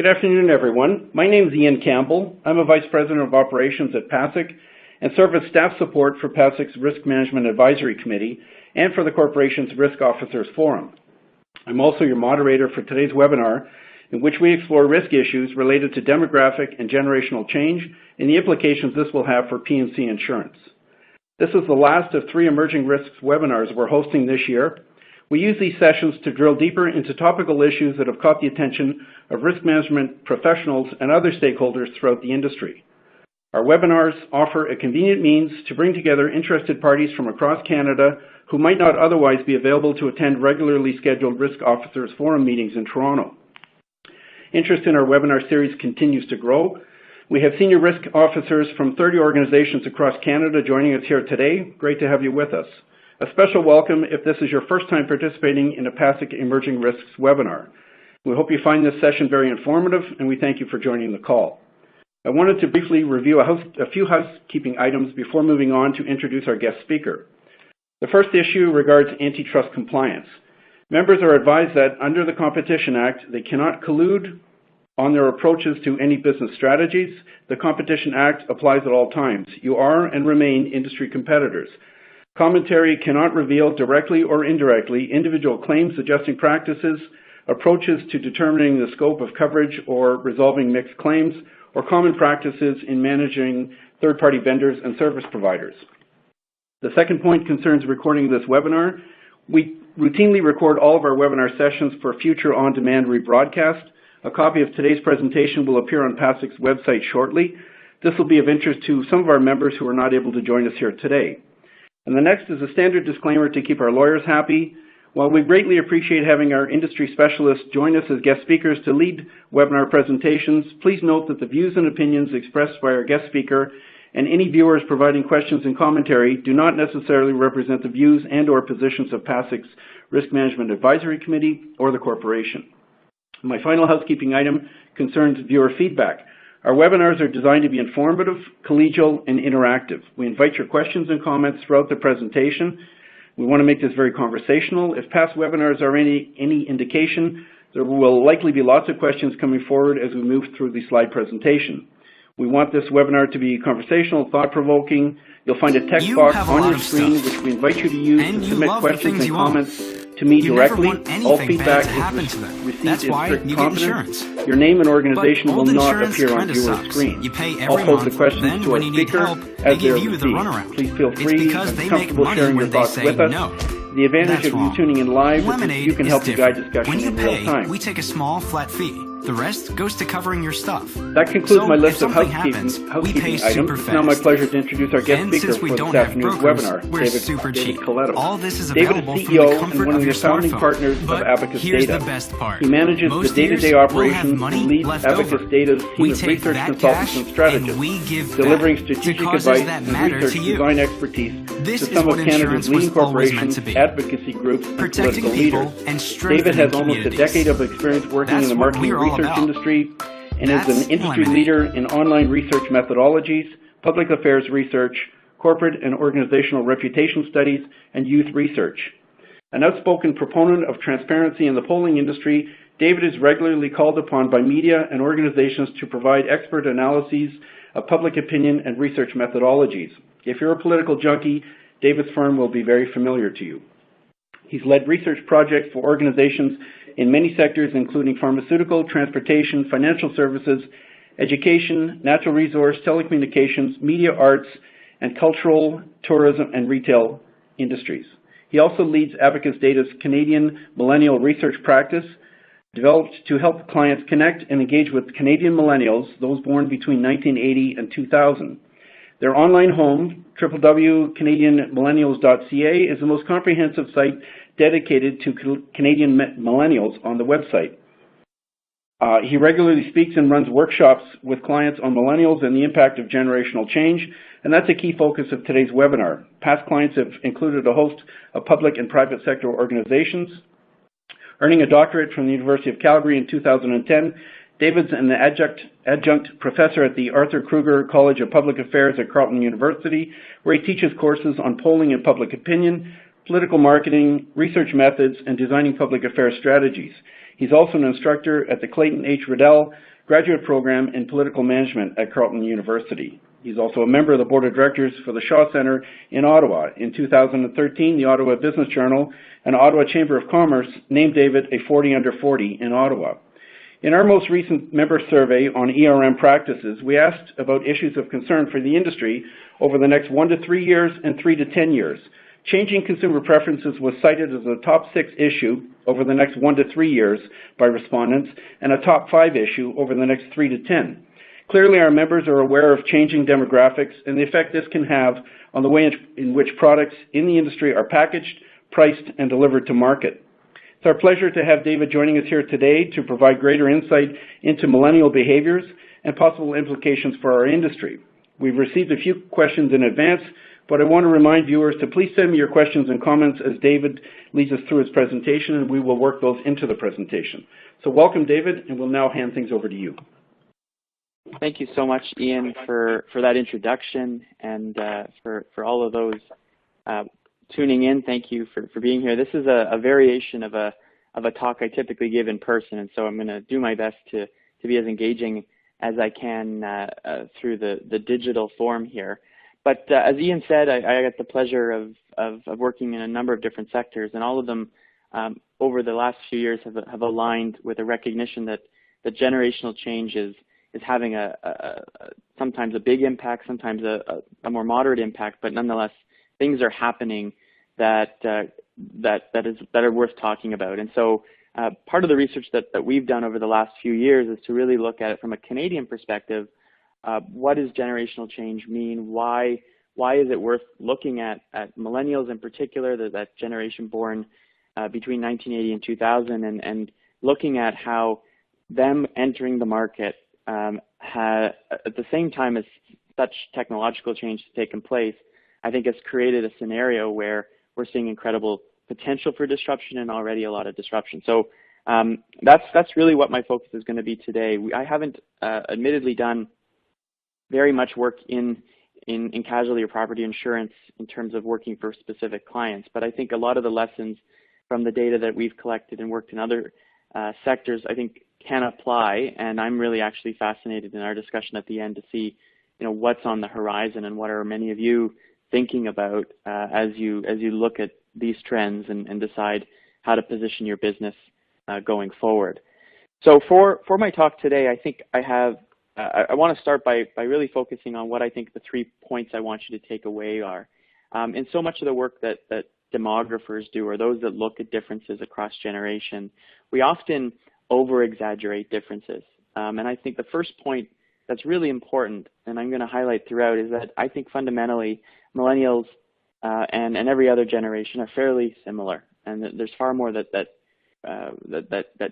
Good afternoon, everyone. My name is Ian Campbell. I'm a Vice President of Operations at PASIC and serve as staff support for PASIC's Risk Management Advisory Committee and for the corporation's Risk Officers Forum. I'm also your moderator for today's webinar, in which we explore risk issues related to demographic and generational change and the implications this will have for P&C insurance. This is the last of 3 emerging risks webinars we're hosting this year. We use these sessions to drill deeper into topical issues that have caught the attention of risk management professionals and other stakeholders throughout the industry. Our webinars offer a convenient means to bring together interested parties from across Canada who might not otherwise be available to attend regularly scheduled Risk Officers Forum meetings in Toronto. Interest in our webinar series continues to grow. We have senior risk officers from 30 organizations across Canada joining us here today. Great to have you with us. A special welcome if this is your first time participating in a PASIC Emerging Risks webinar. We hope you find this session very informative, and we thank you for joining the call. I wanted to briefly review a few housekeeping items before moving on to introduce our guest speaker. The first issue regards antitrust compliance. Members are advised that under the Competition Act, they cannot collude on their approaches to any business strategies. The Competition Act applies at all times. You are and remain industry competitors. Commentary cannot reveal directly or indirectly individual claims, adjusting practices, approaches to determining the scope of coverage or resolving mixed claims, or common practices in managing third-party vendors and service providers. The second point concerns recording this webinar. We routinely record all of our webinar sessions for future on-demand rebroadcast. A copy of today's presentation will appear on PASIC's website shortly. This will be of interest to some of our members who are not able to join us here today. And the next is a standard disclaimer to keep our lawyers happy. While we greatly appreciate having our industry specialists join us as guest speakers to lead webinar presentations, please note that the views and opinions expressed by our guest speaker and any viewers providing questions and commentary do not necessarily represent the views and/or positions of PASIC's Risk Management Advisory Committee or the corporation. My final housekeeping item concerns viewer feedback. Our webinars are designed to be informative, collegial, and interactive. We invite your questions and comments throughout the presentation. We want to make this very conversational. If past webinars are any indication, there will likely be lots of questions coming forward as we move through the slide presentation. We want this webinar to be conversational, thought-provoking. You'll find a text box on your screen which we invite you to use to submit questions and comments to me directly. All feedback is received in strict confidence. Your name and organization will not appear on viewer's screen. I'll pose the questions to our speaker as they are received. Please feel free and comfortable sharing your thoughts with us. The advantage of you tuning in live is you can help to guide discussion in real time. We take a small flat fee. The rest goes to covering your stuff. That concludes my list of housekeeping items. It's now my pleasure to introduce our guest speaker for this afternoon's webinar, David Coletto. David is CEO and one of the founding partners of Abacus Data. He manages the day-to-day operations and leads Abacus Data's team of research consultants and strategists, delivering strategic advice and research design expertise to some of Canada's leading corporations, advocacy groups, and political leaders. David has almost a decade of experience working in the marketing research industry and is an industry leader in online research methodologies, public affairs research, corporate and organizational reputation studies, and youth research. An outspoken proponent of transparency in the polling industry, David is regularly called upon by media and organizations to provide expert analyses of public opinion and research methodologies. If you're a political junkie, David's firm will be very familiar to you. He's led research projects for organizations in many sectors, including pharmaceutical, transportation, financial services, education, natural resource, telecommunications, media arts, and cultural, tourism, and retail industries. He also leads Abacus Data's Canadian Millennial Research Practice, developed to help clients connect and engage with Canadian millennials, those born between 1980 and 2000. Their online home, www.canadianmillennials.ca, is the most comprehensive site dedicated to Canadian millennials on the website. He regularly speaks and runs workshops with clients on millennials and the impact of generational change, and that's a key focus of today's webinar. Past clients have included a host of public and private sector organizations. Earning a doctorate from the University of Calgary in 2010, David's an adjunct professor at the Arthur Kruger College of Public Affairs at Carleton University, where he teaches courses on polling and public opinion, political marketing, research methods, and designing public affairs strategies. He's also an instructor at the Clayton H. Riddell graduate program in political management at Carleton University. He's also a member of the board of directors for the Shaw Centre in Ottawa. In 2013, the Ottawa Business Journal and Ottawa Chamber of Commerce named David a 40 under 40 in Ottawa. In our most recent member survey on ERM practices, we asked about issues of concern for the industry over the next 1 to 3 years and 3 to 10 years. Changing consumer preferences was cited as a top 6 issue over the next 1 to 3 years by respondents and a top 5 issue over the next 3 to 10. Clearly, our members are aware of changing demographics and the effect this can have on the way in which products in the industry are packaged, priced, and delivered to market. It's our pleasure to have David joining us here today to provide greater insight into millennial behaviors and possible implications for our industry. We've received a few questions in advance, but I want to remind viewers to please send me your questions and comments as David leads us through his presentation, and we will work those into the presentation. So welcome, David, and we'll now hand things over to you. Thank you so much, Ian, for that introduction, and for all of those tuning in. Thank you for being here. This is a variation of a talk I typically give in person, and so I'm going to do my best to be as engaging as I can through the digital form here. But as Ian said, I got the pleasure of working in a number of different sectors, and all of them over the last few years have aligned with a recognition that the generational change is having sometimes a big impact, sometimes a more moderate impact, but nonetheless, things are happening that are worth talking about. And so part of the research that we've done over the last few years is to really look at it from a Canadian perspective. What does generational change mean? Why is it worth looking at millennials in particular, that generation born between 1980 and 2000, and looking at how them entering the market at the same time as such technological change has taken place, I think has created a scenario where we're seeing incredible potential for disruption and already a lot of disruption. So that's really what my focus is going to be today. I haven't admittedly done very much work in casualty or property insurance in terms of working for specific clients, but I think a lot of the lessons from the data that we've collected and worked in other sectors, I think, can apply, and I'm really actually fascinated in our discussion at the end to see, what's on the horizon and what are many of you thinking about as you look at these trends and decide how to position your business going forward. So for my talk today, I think I want to start by really focusing on what I think the 3 points I want you to take away are. In so much of the work that demographers do, or those that look at differences across generation, we often over-exaggerate differences. And I think the first point that's really important, and I'm going to highlight throughout, is that I think fundamentally millennials and every other generation are fairly similar, and there's far more that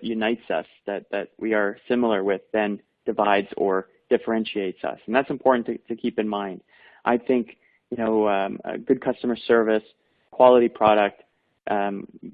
unites us, that we are similar with than divides or differentiates us, and that's important to keep in mind. I think good customer service, quality product,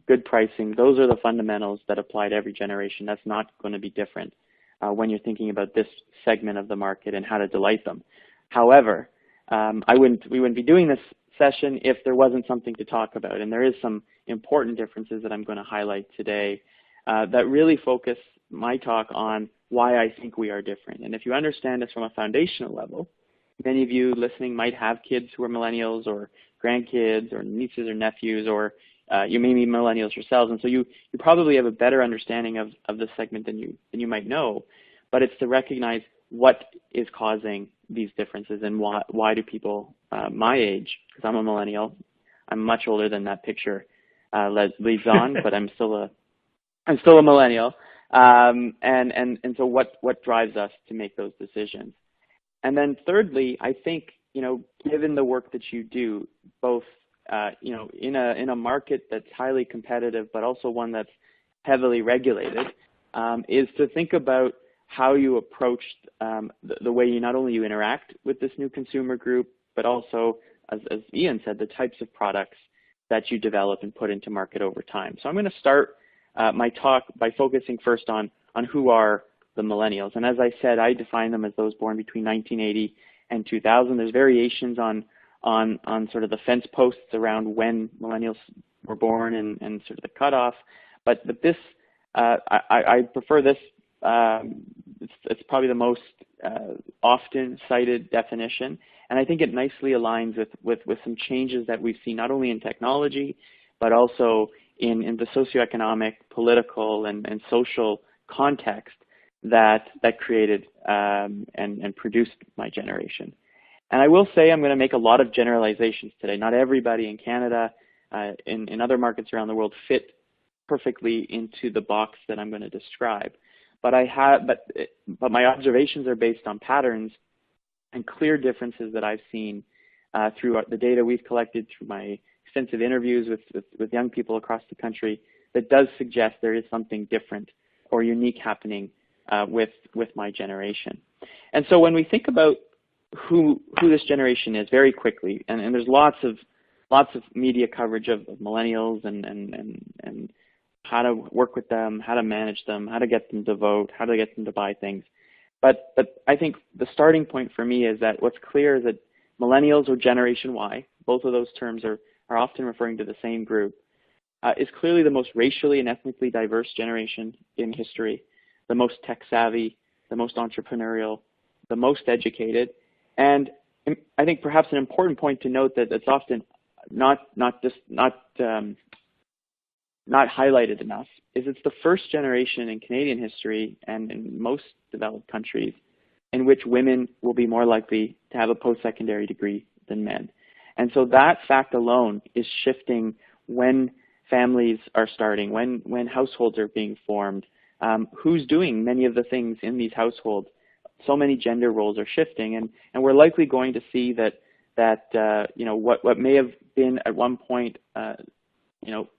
good pricing, those are the fundamentals that apply to every generation. That's not going to be different when you're thinking about this segment of the market and how to delight them. However, we wouldn't be doing this session if there wasn't something to talk about, and there is some important differences that I'm going to highlight today that really focus my talk on why I think we are different. And if you understand this from a foundational level, many of you listening might have kids who are millennials or grandkids or nieces or nephews, or you may be millennials yourselves, and so you probably have a better understanding of this segment than you might know. But it's to recognize what is causing these differences and why do people my age, because I'm a millennial, I'm much older than that picture leads on, but I'm still a millennial. And so what drives us to make those decisions? And then thirdly, I think, given the work that you do, both, in a market that's highly competitive, but also one that's heavily regulated, is to think about how you approach the way you not only you interact with this new consumer group, but also, as Ian said, the types of products that you develop and put into market over time. So I'm going to start my talk by focusing first on who are the millennials. And as I said, I define them as those born between 1980 and 2000. There's variations on sort of the fence posts around when millennials were born and sort of the cutoff. But this, I prefer this it's probably the most often cited definition, and I think it nicely aligns with some changes that we've seen not only in technology, but also in the socioeconomic, political, and social context that created and produced my generation. And I will say I'm going to make a lot of generalizations today. Not everybody in Canada, in other markets around the world, fit perfectly into the box that I'm going to describe. But but my observations are based on patterns and clear differences that I've seen through the data we've collected, through my extensive interviews with young people across the country, that does suggest there is something different or unique happening with my generation. And so when we think about who this generation is very quickly, and there's lots of media coverage of millennials and how to work with them, how to manage them, how to get them to vote, how to get them to buy things. But I think the starting point for me is that what's clear is that millennials, or Generation Y, both of those terms are often referring to the same group, is clearly the most racially and ethnically diverse generation in history, the most tech savvy, the most entrepreneurial, the most educated. And I think perhaps an important point to note that it's often not highlighted enough is it's the first generation in Canadian history and in most developed countries in which women will be more likely to have a post-secondary degree than men. And so that fact alone is shifting when families are starting, when households are being formed, who's doing many of the things in these households. So many gender roles are shifting, and we're likely going to see that what may have been at one point,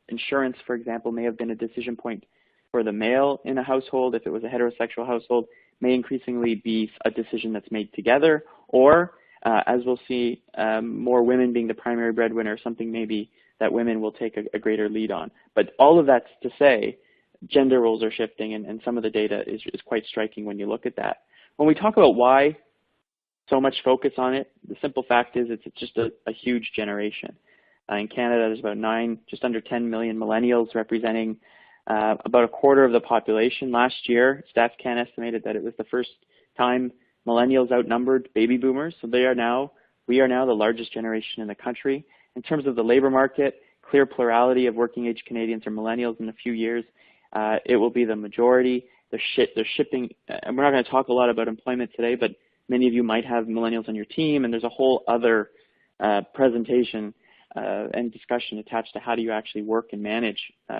insurance, for example, may have been a decision point for the male in a household. If it was a heterosexual household, may increasingly be a decision that's made together, or as we'll see, more women being the primary breadwinner, something maybe that women will take a greater lead on. But all of that's to say, gender roles are shifting, and some of the data is quite striking when you look at that. When we talk about why so much focus on it, the simple fact is it's just a huge generation. In Canada, there's about just under 10 million millennials, representing about a quarter of the population. Last year, Stats Can estimated that it was the first time millennials outnumbered baby boomers. So we are now the largest generation in the country. In terms of the labor market, clear plurality of working age Canadians are millennials in a few years. It will be the majority. They're shipping, and we're not going to talk a lot about employment today, but many of you might have millennials on your team, and there's a whole other presentation and discussion attached to how do you actually work and manage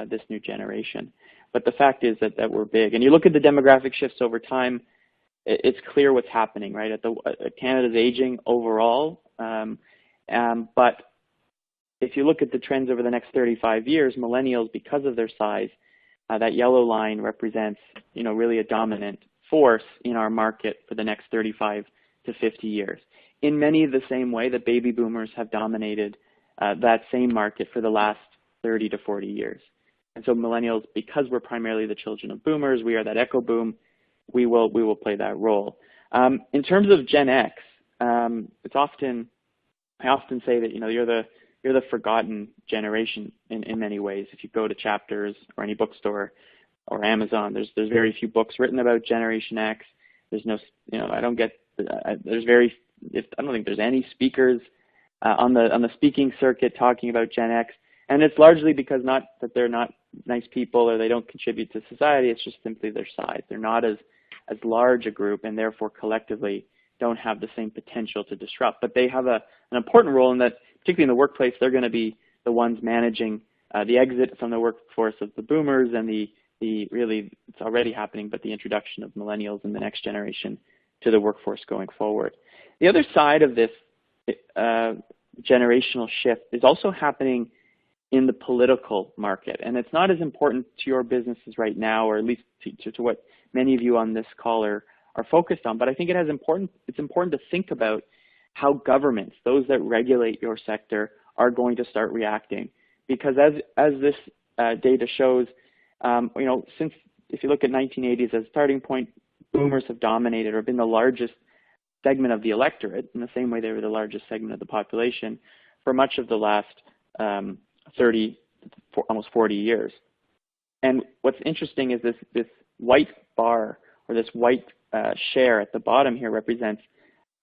this new generation. But the fact is that we're big. And you look at the demographic shifts over time, it's clear what's happening, right? Canada's aging overall, but if you look at the trends over the next 35 years, millennials, because of their size, that yellow line represents, really a dominant force in our market for the next 35 to 50 years. In many of the same way that baby boomers have dominated that same market for the last 30 to 40 years. And so millennials, because we're primarily the children of boomers, we are that echo boom, we will play that role. In terms of Gen X, I often say that you're the forgotten generation in many ways. If you go to Chapters or any bookstore or Amazon, there's very few books written about Generation X. There's no, I don't think there's any speakers on the speaking circuit talking about Gen X, and it's largely because not that they're not nice people or they don't contribute to society. It's just simply their size. They're not as large a group, and therefore collectively don't have the same potential to disrupt. But they have an important role in that, particularly in the workplace, they're going to be the ones managing the exit from the workforce of the boomers and the really, it's already happening, but the introduction of millennials and the next generation to the workforce going forward. The other side of this generational shift is also happening in the political market, and it's not as important to your businesses right now, or at least to what many of you on this call are focused on, but I think it's important to think about how governments, those that regulate your sector, are going to start reacting. Because as this data shows, since, if you look at 1980s as a starting point, boomers have dominated or been the largest segment of the electorate, in the same way they were the largest segment of the population for much of the last 30, almost 40 years. And what's interesting is this white bar, or this white share at the bottom here represents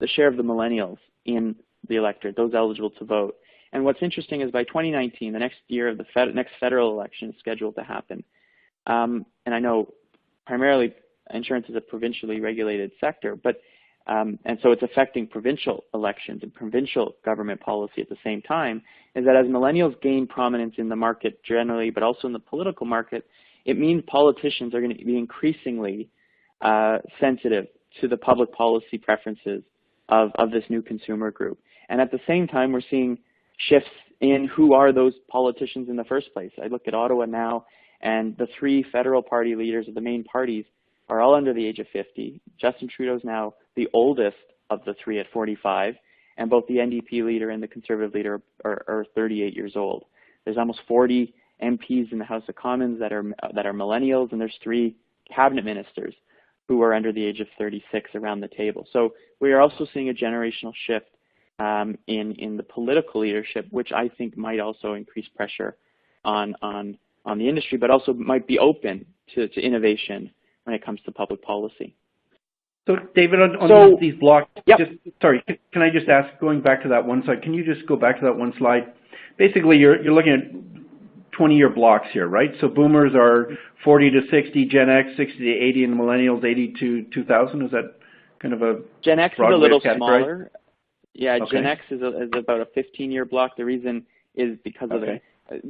the share of the millennials in the electorate, those eligible to vote. And what's interesting is by 2019, the next year of the next federal election is scheduled to happen. And I know primarily insurance is a provincially regulated sector, but and so it's affecting provincial elections and provincial government policy at the same time, is that as millennials gain prominence in the market generally, but also in the political market, it means politicians are going to be increasingly sensitive to the public policy preferences of this new consumer group. And at the same time, we're seeing shifts in who are those politicians in the first place. I look at Ottawa now, and the three federal party leaders of the main parties are all under the age of 50. Justin Trudeau's now the oldest of the three at 45, and both the NDP leader and the Conservative leader are 38 years old. There's almost 40 MPs in the House of Commons that are millennials, and there's 3 cabinet ministers who are under the age of 36 around the table. So we are also seeing a generational shift in the political leadership, which I think might also increase pressure on the industry, but also might be open to innovation when it comes to public policy. So, David, on these blocks, yep. Can I just ask, going back to that one slide, can you just go back to that one slide? Basically, you're looking at 20-year blocks here, right? So boomers are 40 to 60, Gen X 60 to 80, and millennials 80 to 2000. Is that kind of a Gen X is a little smaller. Yeah, okay. Gen X is about a 15-year block. The reason is because of the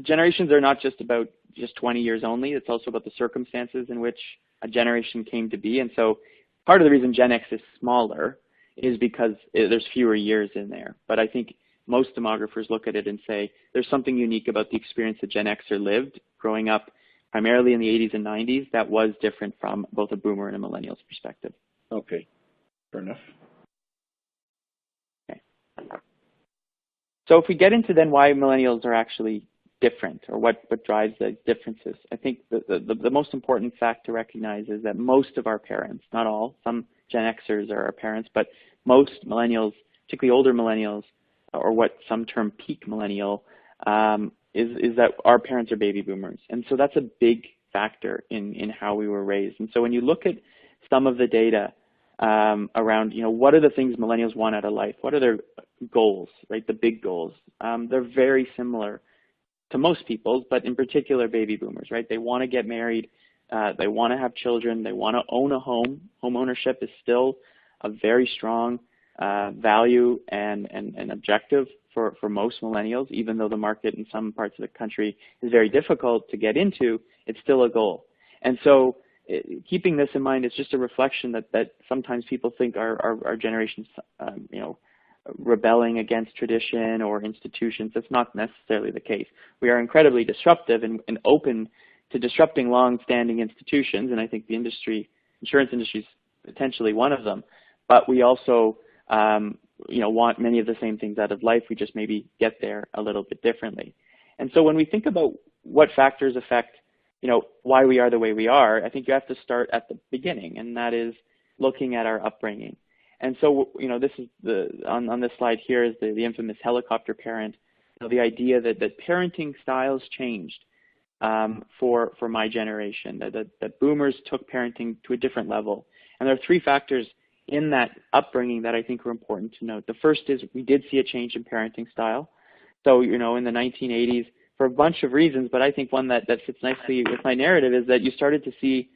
generations are not just about just 20 years only. It's also about the circumstances in which a generation came to be. And so part of the reason Gen X is smaller is because there's fewer years in there. But I think most demographers look at it and say there's something unique about the experience that Gen Xer lived growing up primarily in the 80s and 90s that was different from both a boomer and a millennial's perspective. Okay, fair enough. Okay. So if we get into then why millennials are actually different, or what drives the differences, I think the most important fact to recognize is that most of our parents, not all, some Gen Xers are our parents, but most millennials, particularly older millennials, or what some term peak millennial, is that our parents are baby boomers. And so that's a big factor in how we were raised. And so when you look at some of the data around, what are the things millennials want out of life? What are their goals, right? The big goals. They're very similar to most people's, but in particular baby boomers, right? They want to get married. They want to have children. They want to own a home. Home ownership is still a very strong value and objective for most millennials, even though the market in some parts of the country is very difficult to get into, it's still a goal. And so keeping this in mind is just a reflection that sometimes people think our generation's, rebelling against tradition or institutions. That's not necessarily the case. We are incredibly disruptive and open to disrupting long-standing institutions, and I think the insurance industry is potentially one of them. But we also, want many of the same things out of life. We just maybe get there a little bit differently. And so when we think about what factors affect, why we are the way we are, I think you have to start at the beginning, and that is looking at our upbringing. And so, this is on this slide here is the infamous helicopter parent. The idea that parenting styles changed for my generation, that boomers took parenting to a different level. And there are 3 factors in that upbringing that I think are important to note. The first is we did see a change in parenting style. So, in the 1980s, for a bunch of reasons, but I think one that fits nicely with my narrative is that you started to see,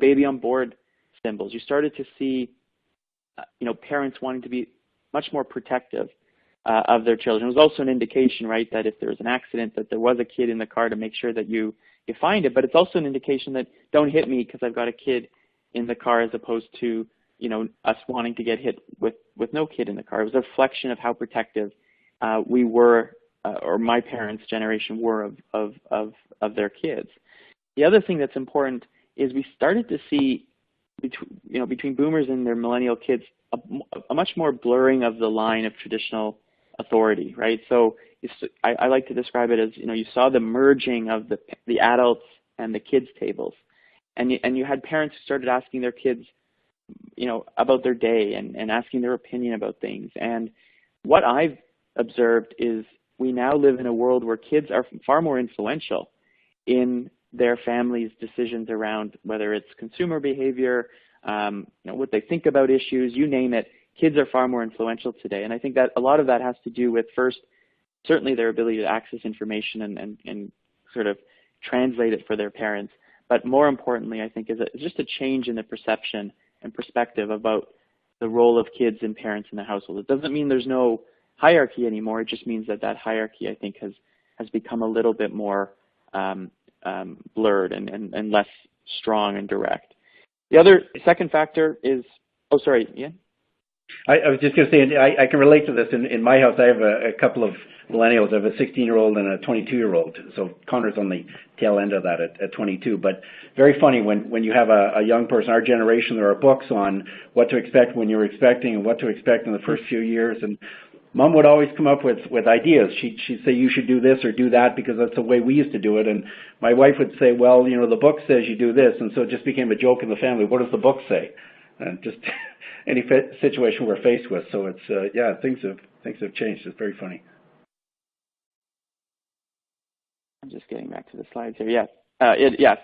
baby on board symbols. You started to see parents wanting to be much more protective of their children. It was also an indication, right, that if there was an accident, that there was a kid in the car to make sure that you find it. But it's also an indication that don't hit me because I've got a kid in the car, as opposed to, us wanting to get hit with no kid in the car. It was a reflection of how protective we were, or my parents' generation were of their kids. The other thing that's important is we started to see between boomers and their millennial kids, a much more blurring of the line of traditional authority, right? So I like to describe it as, you saw the merging of the adults and the kids tables, and you had parents who started asking their kids, about their day and asking their opinion about things. And what I've observed is we now live in a world where kids are far more influential in their families' decisions around whether it's consumer behavior, what they think about issues, you name it. Kids are far more influential today. And I think that a lot of that has to do with, first, certainly their ability to access information and sort of translate it for their parents. But more importantly, I think, is just a change in the perception and perspective about the role of kids and parents in the household. It doesn't mean there's no hierarchy anymore. It just means that hierarchy, I think, has become a little bit more blurred and less strong and direct. The second factor is, oh, sorry, Ian? I was just going to say, I can relate to this. In my house, I have a couple of millennials. I have a 16-year-old and a 22-year-old. So Connor's on the tail end of that at 22. But very funny when you have a young person, our generation, there are books on what to expect when you're expecting and what to expect in the first few years. And Mom would always come up with ideas. She'd say, you should do this or do that because that's the way we used to do it. And my wife would say, well, the book says you do this. And so it just became a joke in the family. What does the book say? And just any situation we're faced with. So it's, things have changed. It's very funny. I'm just getting back to the slides here.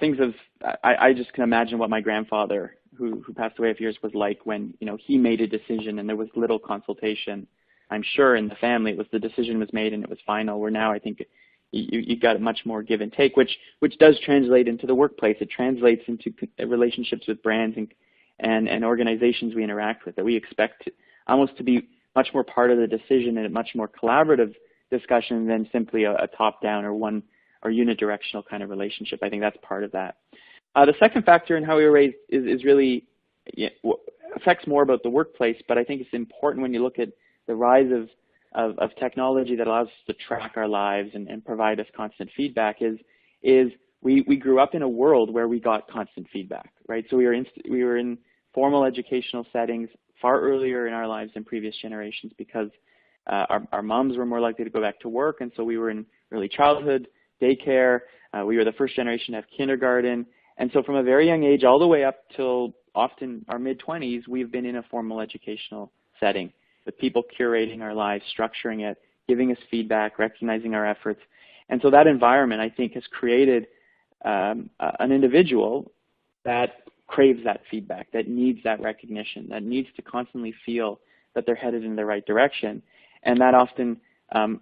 Things have, I just can imagine what my grandfather, who passed away a few years, was like when, he made a decision and there was little consultation. I'm sure in the family the decision was made and it was final, where now I think you got much more give and take, which does translate into the workplace. It translates into relationships with brands and organizations we interact with, that we expect almost to be much more part of the decision and a much more collaborative discussion than simply a top-down or unidirectional kind of relationship. I think that's part of that. The second factor in how we were raised is really affects more about the workplace, but I think it's important when you look at the rise of technology that allows us to track our lives and provide us constant feedback is we grew up in a world where we got constant feedback, right? So we were in formal educational settings far earlier in our lives than previous generations because our moms were more likely to go back to work, and so we were in early childhood, daycare. We were the first generation to have kindergarten. And so from a very young age all the way up till often our mid-20s, we've been in a formal educational setting with people curating our lives, structuring it, giving us feedback, recognizing our efforts. And so that environment, I think, has created an individual that craves that feedback, that needs that recognition, that needs to constantly feel that they're headed in the right direction. And that often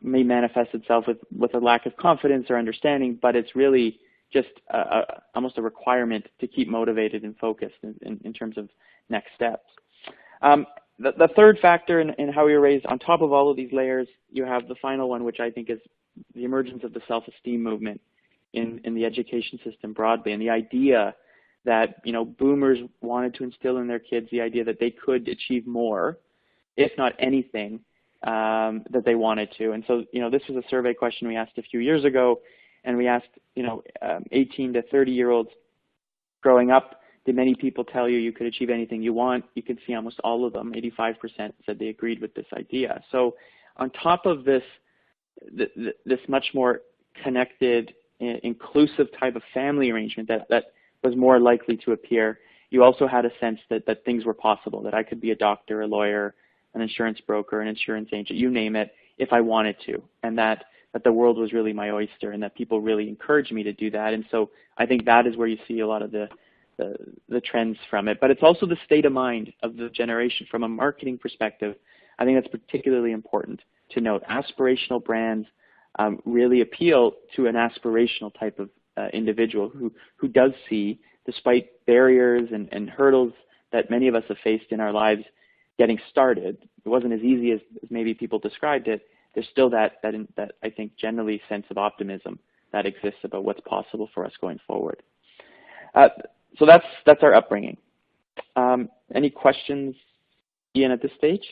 may manifest itself with a lack of confidence or understanding, but it's really just almost a requirement to keep motivated and focused in terms of next steps. The third factor in how we were raised, on top of all of these layers, you have the final one, which I think is the emergence of the self-esteem movement in the education system broadly, and the idea that boomers wanted to instill in their kids the idea that they could achieve more, if not anything, that they wanted to. And so, this was a survey question we asked a few years ago, and we asked, 18 to 30-year-olds growing up, did many people tell you could achieve anything you want? You can see almost all of them, 85% said they agreed with this idea. So on top of this much more connected, inclusive type of family arrangement that was more likely to appear, you also had a sense that things were possible, that I could be a doctor, a lawyer, an insurance broker, an insurance agent, you name it, if I wanted to, and that the world was really my oyster and that people really encouraged me to do that. And so I think that is where you see a lot of the trends from it. But it's also the state of mind of the generation from a marketing perspective. I think that's particularly important to note. Aspirational brands really appeal to an aspirational type of individual who does see, despite barriers and hurdles that many of us have faced in our lives getting started, it wasn't as easy as maybe people described it. There's still that I think generally sense of optimism that exists about what's possible for us going forward. So that's our upbringing. Any questions, Ian, at this stage?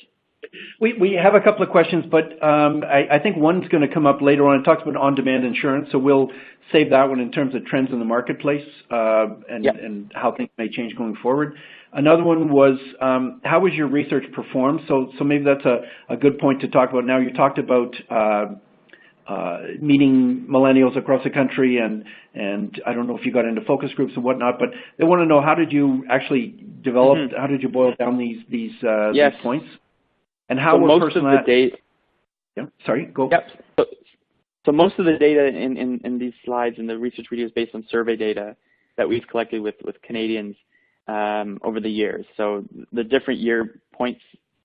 We have a couple of questions, but I think one's going to come up later on. It talks about on-demand insurance, so we'll save that one in terms of trends in the marketplace and how things may change going forward. Another one was, how was your research performed? So maybe that's a good point to talk about now. You talked about meeting millennials across the country, and I don't know if you got into focus groups and whatnot, but they want to know, how did you actually develop, how did you boil down these points? And how were most of the data? Yeah, sorry, go. Yep. So most of the data in these slides and the research we do is based on survey data that we've collected with Canadians over the years. So the different year points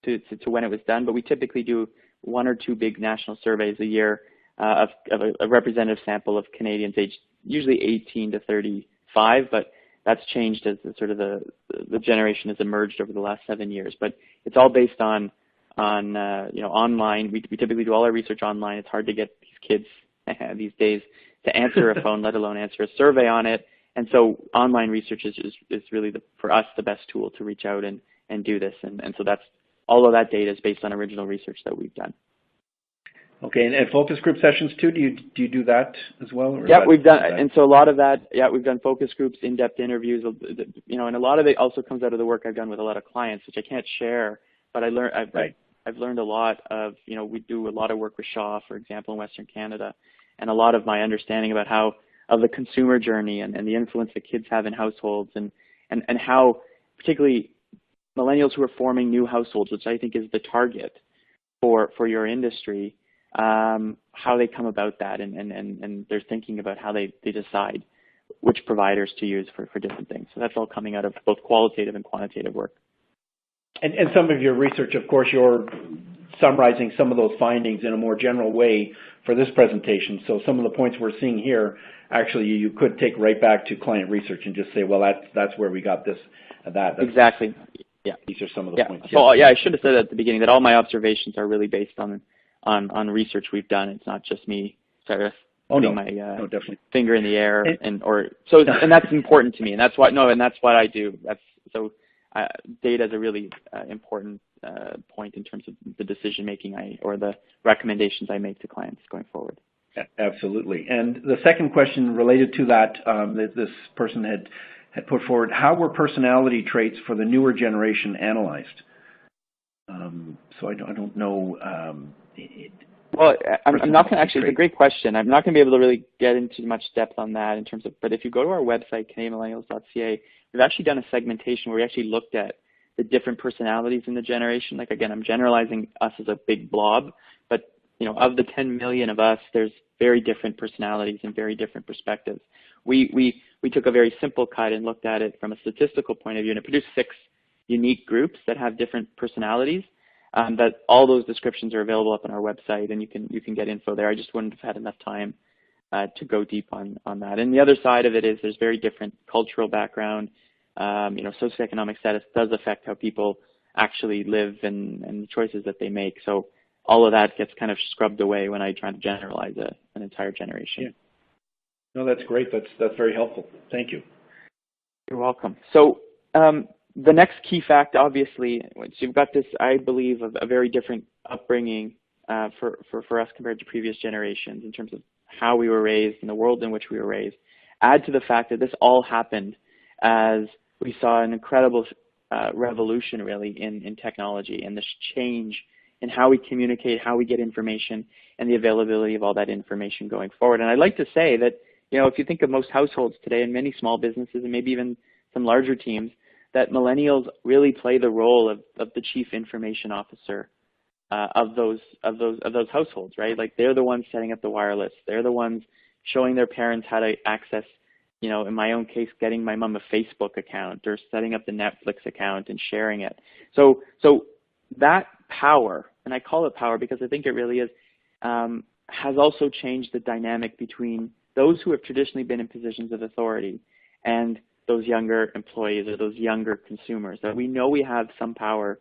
to when it was done, but we typically do 1 or 2 big national surveys a year of a representative sample of Canadians aged usually 18 to 35, but that's changed as the generation has emerged over the last 7 years. But it's all based on online. We typically do all our research online. It's hard to get these kids these days to answer a phone, let alone answer a survey on it. And so online research is really, for us, the best tool to reach out and do this. And so that's all of that data is based on original research that we've done. Okay, and focus group sessions too, do you do that as well? Or yeah, we've done, and so a lot of that, we've done focus groups, in-depth interviews, and a lot of it also comes out of the work I've done with a lot of clients, which I can't share, but I've learned a lot of, we do a lot of work with Shaw, for example, in Western Canada, and a lot of my understanding about of the consumer journey and the influence that kids have in households and how particularly millennials who are forming new households, which I think is the target for your industry, how they come about that and they're thinking about how they decide which providers to use for different things. So that's all coming out of both qualitative and quantitative work. And some of your research, of course, you're summarizing some of those findings in a more general way for this presentation. So some of the points we're seeing here, actually, you could take right back to client research and just say, well, that's where we got this, that. Exactly. Yeah. These are some of the points. So I should have said at the beginning that all my observations are really based on research we've done. It's not just me putting my finger in the air and that's important to me, and that's what I do. Data is a really important point in terms of the decision making or the recommendations I make to clients going forward. Absolutely. And the second question related to that, this person had put forward, how were personality traits for the newer generation analyzed? So I don't know. Well, I'm not going to actually. It's a great question. I'm not going to be able to really get into much depth on that in terms of. But if you go to our website, CanadianMillennials.ca, we've actually done a segmentation where we actually looked at the different personalities in the generation. Like again, I'm generalizing us as a big blob, but of the 10 million of us, there's very different personalities and very different perspectives. We took a very simple cut and looked at it from a statistical point of view, and it produced 6 unique groups that have different personalities. But all those descriptions are available up on our website, and you can get info there. I just wouldn't have had enough time to go deep on that. And the other side of it is there's very different cultural background. Socioeconomic status does affect how people actually live and the choices that they make. So all of that gets kind of scrubbed away when I try to generalize an entire generation. Yeah. No, that's great. That's very helpful. Thank you. You're welcome. So the next key fact, obviously, once you've got this, I believe, a very different upbringing for us compared to previous generations in terms of how we were raised and the world in which we were raised. Add to the fact that this all happened as we saw an incredible revolution, really, in technology and this change in how we communicate, how we get information, and the availability of all that information going forward. And I'd like to say that, if you think of most households today and many small businesses and maybe even some larger teams, that millennials really play the role of the chief information officer of those households, right? Like they're the ones setting up the wireless. They're the ones showing their parents how to access, in my own case, getting my mom a Facebook account or setting up the Netflix account and sharing it. So that power, and I call it power because I think it really is, has also changed the dynamic between those who have traditionally been in positions of authority and those younger employees or those younger consumers, that we know we have some power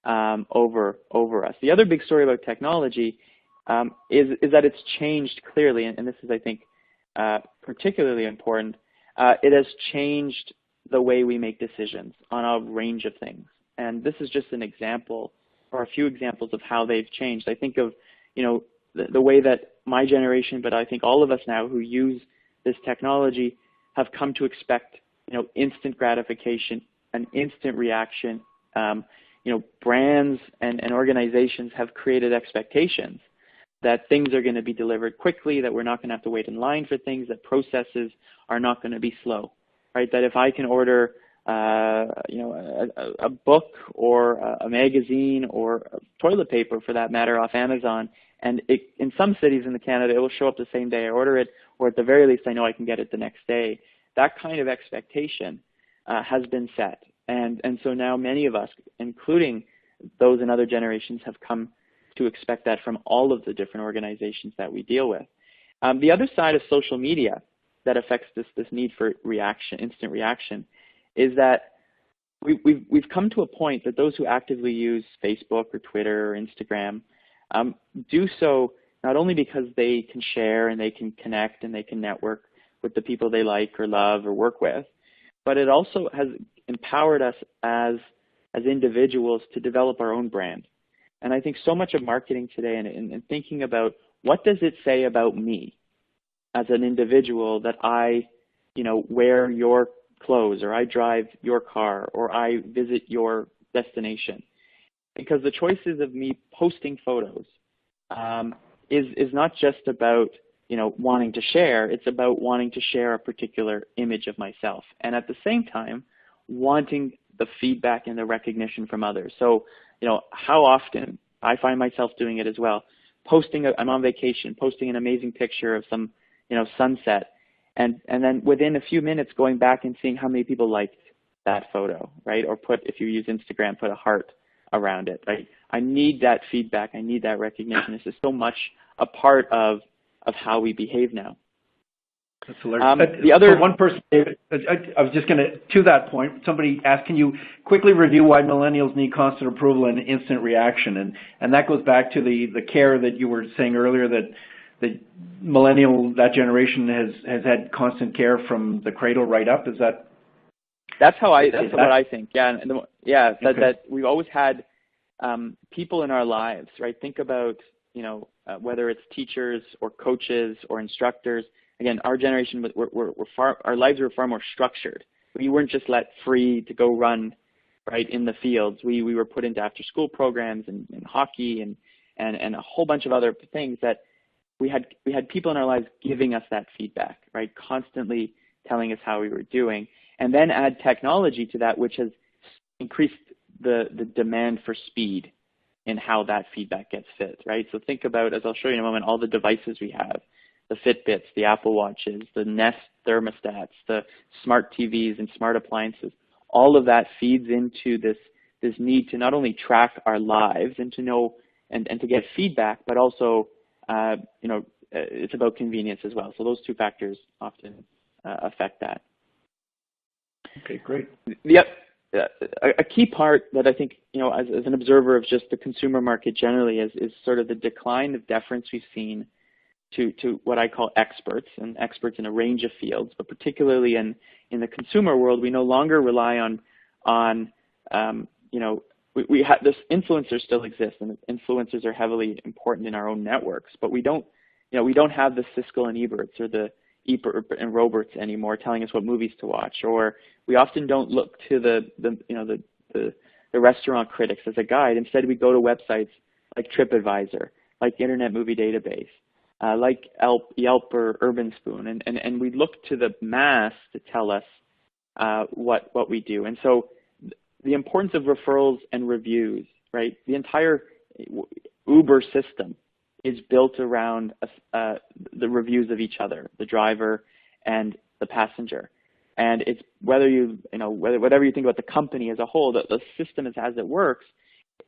over us. The other big story about technology is that it's changed clearly, and this is, I think, particularly important. It has changed the way we make decisions on a range of things. And this is just an example or a few examples of how they've changed. I think of, the way that my generation, but I think all of us now who use this technology have come to expect, instant gratification, an instant reaction. Brands and organizations have created expectations that things are going to be delivered quickly, that we're not going to have to wait in line for things, that processes are not going to be slow, right? That if I can order, a book or a magazine or toilet paper, for that matter, off Amazon, and in some cities in Canada, it will show up the same day I order it, or at the very least, I know I can get it the next day. That kind of expectation has been set. And so now many of us, including those in other generations, have come to expect that from all of the different organizations that we deal with. The other side of social media that affects this need for reaction, instant reaction, is that we've come to a point that those who actively use Facebook or Twitter or Instagram do so not only because they can share and they can connect and they can network with the people they like or love or work with, but it also has empowered us as individuals to develop our own brand. And I think so much of marketing today and thinking about what does it say about me as an individual that I, wear your clothes, or I drive your car, or I visit your destination. Because the choices of me posting photos is not just about, wanting to share. It's about wanting to share a particular image of myself. And at the same time, wanting the feedback and the recognition from others. So, how often I find myself doing it as well. I'm on vacation, posting an amazing picture of some, sunset, and then within a few minutes going back and seeing how many people liked that photo, right? Or if you use Instagram, put a heart around it, right? I need that feedback. I need that recognition. This is so much a part of how we behave now. That's hilarious. The other one person, David, I was just going to that point, somebody asked, can you quickly review why millennials need constant approval and instant reaction? And that goes back to the care that you were saying earlier, that that generation has had constant care from the cradle right up. Is that? That's what I think. Yeah, Okay. that we've always had people in our lives, right? Think about whether it's teachers or coaches or instructors. Again, our generation, our lives were far more structured. We weren't just let free to go run, right, in the fields. We were put into after-school programs and hockey and a whole bunch of other things that we had people in our lives giving us that feedback, right, constantly telling us how we were doing. And then add technology to that, which has increased the demand for speed in how that feedback gets fit, right? So think about, as I'll show you in a moment, all the devices we have, the Fitbits, the Apple Watches, the Nest thermostats, the smart TVs and smart appliances. All of that feeds into this need to not only track our lives and to know and to get feedback, but also, it's about convenience as well. So those two factors often affect that. Okay, great. A key part that I think, as an observer of just the consumer market generally is sort of the decline of deference we've seen to what I call experts, and experts in a range of fields, but particularly in the consumer world, we no longer rely on this influencers still exist, and influencers are heavily important in our own networks, but we don't have the Siskel and Eberts or the Ebert and Roberts anymore telling us what movies to watch, or we often don't look to the restaurant critics as a guide. Instead, we go to websites like TripAdvisor, like Internet Movie Database, like Yelp or Urban Spoon, and we look to the mass to tell us what we do. And so the importance of referrals and reviews, right? The entire Uber system is built around the reviews of each other, the driver and the passenger. And it's whatever you think about the company as a whole, the system as it works,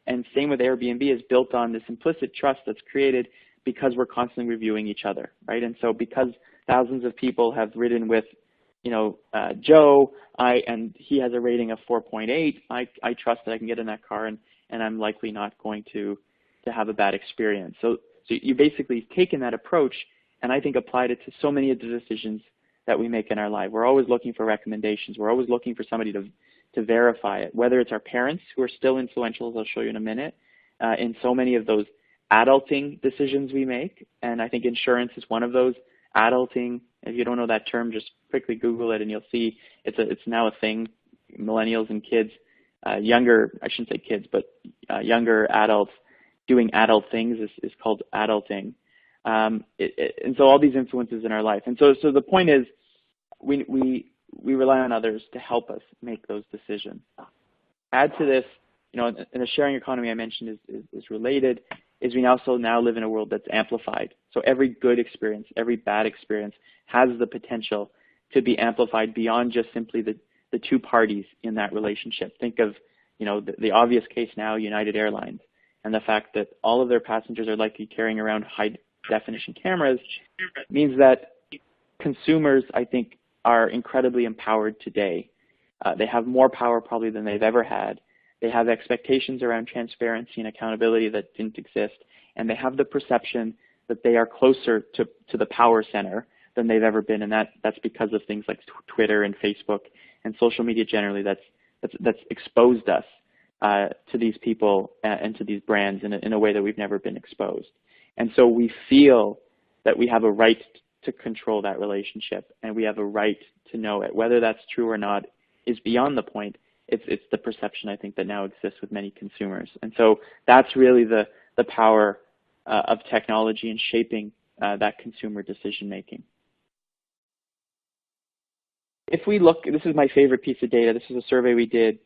and same with Airbnb, is built on this implicit trust that's created because we're constantly reviewing each other, right? And so because thousands of people have ridden with, Joe, and he has a rating of 4.8, I trust that I can get in that car and I'm likely not going to have a bad experience. So you basically taken that approach and I think applied it to so many of the decisions that we make in our life. We're always looking for recommendations. We're always looking for somebody to verify it, whether it's our parents who are still influential, as I'll show you in a minute, in so many of those adulting decisions we make. And I think insurance is one of those. Adulting, if you don't know that term, just quickly Google it and you'll see it's now a thing. Millennials and kids, younger adults doing adult things is called adulting. And so all these influences in our life. And so the point is we rely on others to help us make those decisions. Add to this, and the sharing economy I mentioned is related, is we also now live in a world that's amplified. So every good experience, every bad experience has the potential to be amplified beyond just simply the two parties in that relationship. Think of, the obvious case now, United Airlines, and the fact that all of their passengers are likely carrying around high-definition cameras means that consumers, I think, are incredibly empowered today. They have more power probably than they've ever had. They have expectations around transparency and accountability that didn't exist, and they have the perception that they are closer to the power center than they've ever been, and that's because of things like Twitter and Facebook and social media generally that's exposed us to these people and to these brands in a way that we've never been exposed. And so we feel that we have a right to control that relationship, and we have a right to know it. Whether that's true or not is beyond the point. It's the perception, I think, that now exists with many consumers. And so that's really the power of technology in shaping that consumer decision-making. If we look, this is my favorite piece of data. This is a survey we did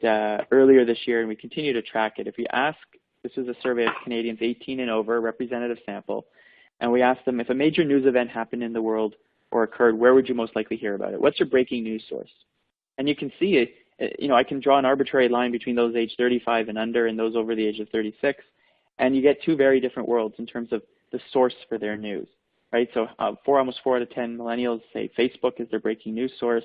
earlier this year, and we continue to track it. If we ask, this is a survey of Canadians 18 and over, a representative sample, and we asked them, if a major news event happened in the world or occurred, where would you most likely hear about it? What's your breaking news source? And you can see it. I can draw an arbitrary line between those age 35 and under and those over the age of 36, and you get two very different worlds in terms of the source for their news, right? So almost 4 out of 10 millennials say Facebook is their breaking news source,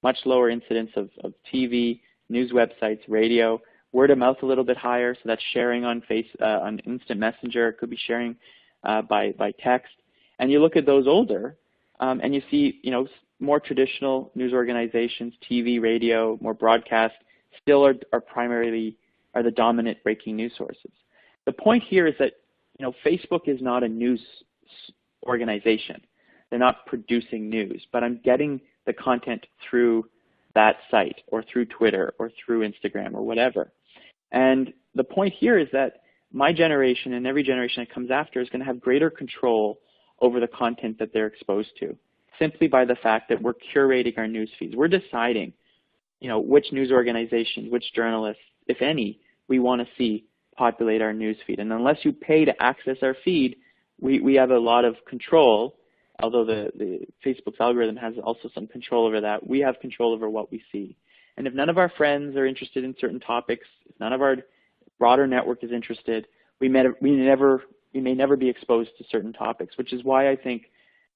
much lower incidence of TV, news websites, radio, word of mouth a little bit higher, so that's sharing on on instant messenger, it could be sharing by text. And you look at those older, and you see, more traditional news organizations, TV, radio, more broadcast, still are the dominant breaking news sources. The point here is that, Facebook is not a news organization. They're not producing news, but I'm getting the content through that site or through Twitter or through Instagram or whatever. And the point here is that my generation and every generation that comes after is going to have greater control over the content that they're exposed to, simply by the fact that we're curating our news feeds. We're deciding, which news organizations, which journalists, if any, we want to see populate our news feed. And unless you pay to access our feed, we have a lot of control, although the Facebook's algorithm has also some control over that. We have control over what we see. And if none of our friends are interested in certain topics, if none of our broader network is interested, we may never be exposed to certain topics, which is why I think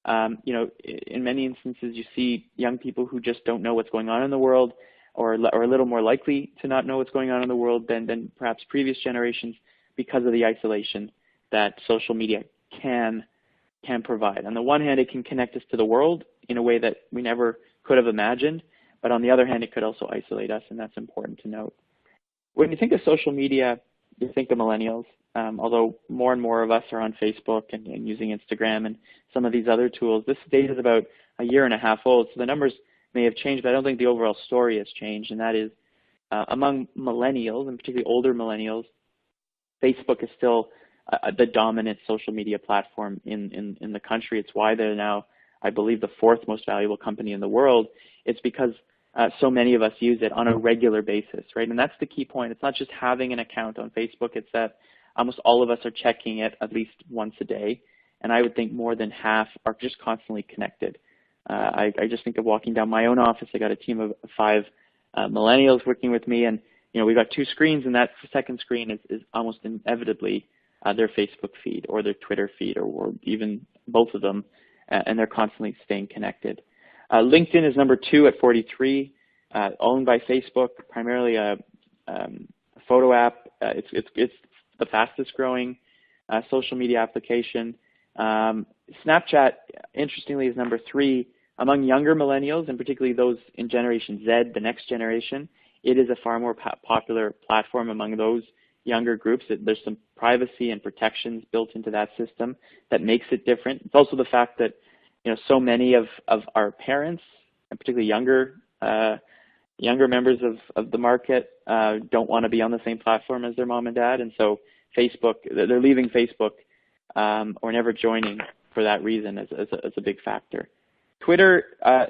in many instances, you see young people who just don't know what's going on in the world, or a little more likely to not know what's going on in the world than perhaps previous generations, because of the isolation that social media can provide. On the one hand, it can connect us to the world in a way that we never could have imagined, but on the other hand, it could also isolate us, and that's important to note. When you think of social media, you think of millennials. Although more and more of us are on Facebook and using Instagram and some of these other tools. This data is about a year and a half old, so the numbers may have changed, but I don't think the overall story has changed, and that is among millennials, and particularly older millennials, Facebook is still the dominant social media platform in the country. It's why they're now, I believe, the 4th most valuable company in the world. It's because so many of us use it on a regular basis, right? And that's the key point. It's not just having an account on Facebook, it's that almost all of us are checking it at least once a day, and I would think more than half are just constantly connected. I just think of walking down my own office. I got a team of 5 millennials working with me, and we've got 2 screens, and that second screen is almost inevitably their Facebook feed or their Twitter feed, or even both of them, and they're constantly staying connected. LinkedIn is number 2 at 43, owned by Facebook, primarily a photo app. It's the fastest growing social media application. Snapchat, interestingly, is number 3 among younger millennials, and particularly those in Generation Z, the next generation. It is a far more popular platform among those younger groups. There's some privacy and protections built into that system that makes it different. It's also the fact that so many of our parents, and particularly younger members of the market, don't want to be on the same platform as their mom and dad, and so Facebook, they're leaving Facebook or never joining for that reason as a big factor. Twitter,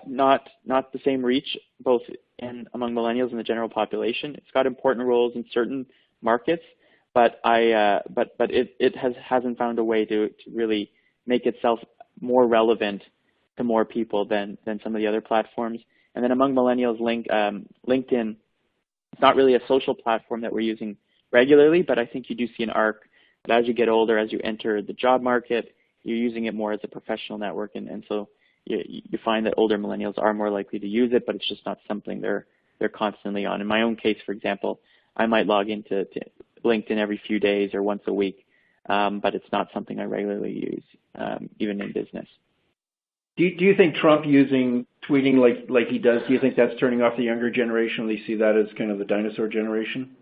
not the same reach, both among millennials and the general population. It's got important roles in certain markets, but it hasn't found a way to really make itself more relevant to more people than some of the other platforms. And then among millennials, LinkedIn, it's not really a social platform that we're using regularly, but I think you do see an arc that as you get older, as you enter the job market, you're using it more as a professional network, and so you find that older millennials are more likely to use it, but it's just not something they're constantly on. In my own case, for example, I might log into LinkedIn every few days or once a week, but it's not something I regularly use, even in business. Do you think Trump using tweeting like he does, do you think that's turning off the younger generation? They see that as kind of the dinosaur generation?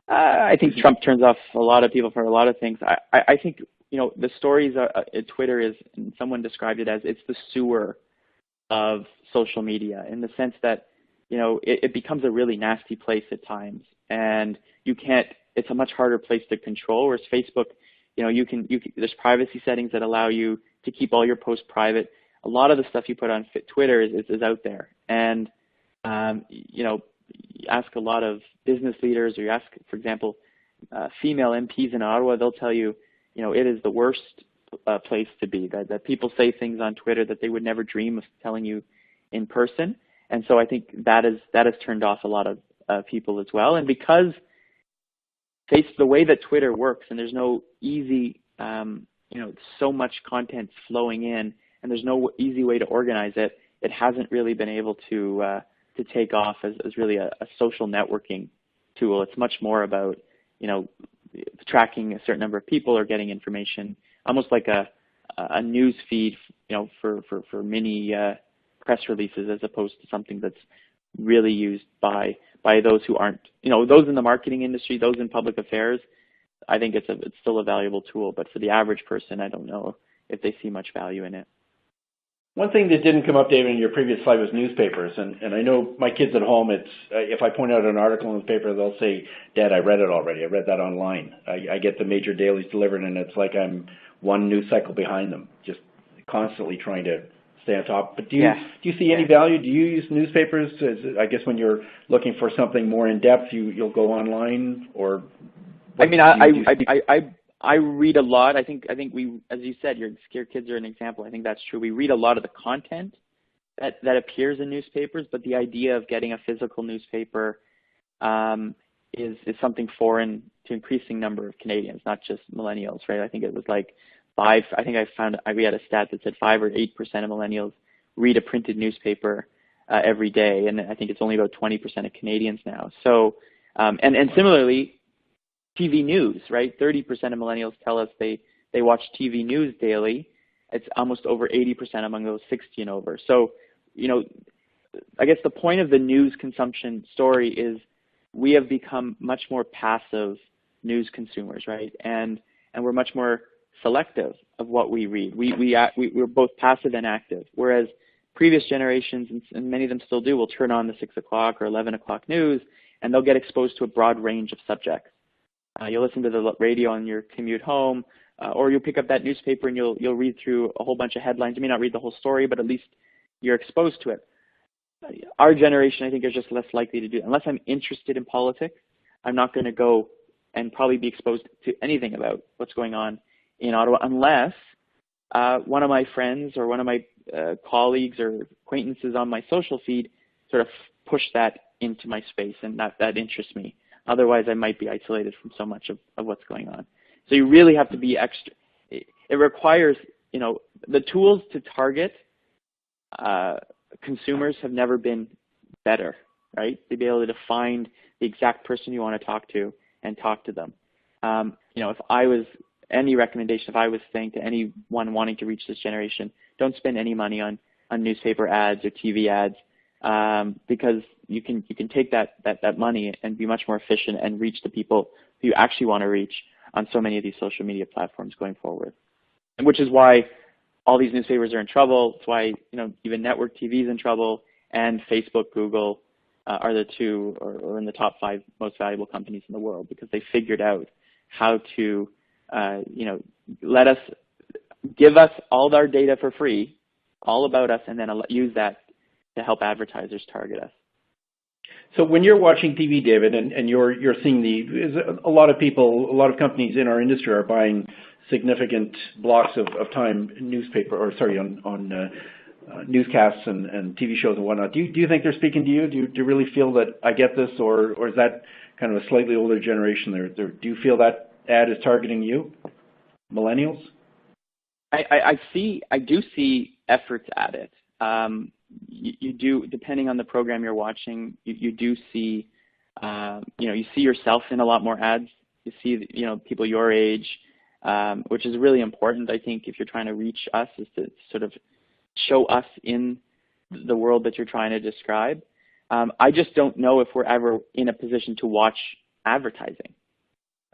I think Trump turns off a lot of people for a lot of things. I think, the stories at Twitter is, and someone described it as, it's the sewer of social media, in the sense that, it becomes a really nasty place at times, and it's a much harder place to control, whereas Facebook, there's privacy settings that allow you to keep all your posts private. A lot of the stuff you put on Twitter is out there, and you ask a lot of business leaders, or you ask, for example, female MPs in Ottawa, they'll tell you, it is the worst place to be, that people say things on Twitter that they would never dream of telling you in person. And so I think that has turned off a lot of people as well. And because the way that Twitter works, and there's no easy, so much content flowing in, and there's no easy way to organize it, it hasn't really been able to take off as really a social networking tool. It's much more about, tracking a certain number of people or getting information, almost like a news feed, for mini press releases, as opposed to something that's really used by those who aren't, those in the marketing industry, those in public affairs. I think it's still a valuable tool, but for the average person, I don't know if they see much value in it. One thing that didn't come up, David, in your previous slide was newspapers, and I know my kids at home, it's if I point out an article in the paper, they'll say, "Dad, I read it already. I read that online." I get the major dailies delivered, and it's like I'm one news cycle behind them, just constantly trying to stay on top. But do you see any value? Do you use newspapers? I guess when you're looking for something more in depth, you'll go online, or? I mean, I read a lot. I think we, as you said, your kids are an example. I think that's true. We read a lot of the content that appears in newspapers, but the idea of getting a physical newspaper is something foreign to increasing number of Canadians, not just millennials, right? I think it was like we had a stat that said 5 or 8% of millennials read a printed newspaper every day, and I think it's only about 20% of Canadians now. So, and similarly, TV news, right? 30% of millennials tell us they watch TV news daily. It's almost over 80% among those 60 and over. So, I guess the point of the news consumption story is we have become much more passive news consumers, right? And we're much more selective of what we read. We're both passive and active, whereas previous generations, and many of them still do, will turn on the 6 o'clock or 11 o'clock news, and they'll get exposed to a broad range of subjects. You'll listen to the radio on your commute home, or you'll pick up that newspaper and you'll read through a whole bunch of headlines. You may not read the whole story, but at least you're exposed to it. Our generation, I think, is just less likely to do it. Unless I'm interested in politics, I'm not going to go and probably be exposed to anything about what's going on in Ottawa, unless one of my friends or one of my colleagues or acquaintances on my social feed sort of push that into my space, and that interests me. Otherwise, I might be isolated from so much of what's going on. So you really have to be extra. It requires, the tools to target consumers have never been better, right? To be able to find the exact person you want to talk to and talk to them. If I was, any recommendation, if I was saying to anyone wanting to reach this generation, don't spend any money on newspaper ads or TV ads, because you can take that money and be much more efficient and reach the people who you actually want to reach on so many of these social media platforms going forward. And which is why all these newspapers are in trouble. It's why even network TV is in trouble, and Facebook, Google are the two, or in the top 5 most valuable companies in the world, because they figured out how to give us all our data for free, all about us, and then use that to help advertisers target us. So when you're watching TV, David, and you're seeing a lot of people, a lot of companies in our industry are buying significant blocks of time on newscasts and TV shows and whatnot. Do you think they're speaking to you? Do you really feel that I get this, or is that kind of a slightly older generation there? Do you feel that ad is targeting you, millennials? I do see efforts at it. You do, depending on the program you're watching, you do see, you see yourself in a lot more ads. You see, people your age, which is really important, I think, if you're trying to reach us, is to sort of show us in the world that you're trying to describe. I just don't know if we're ever in a position to watch advertising.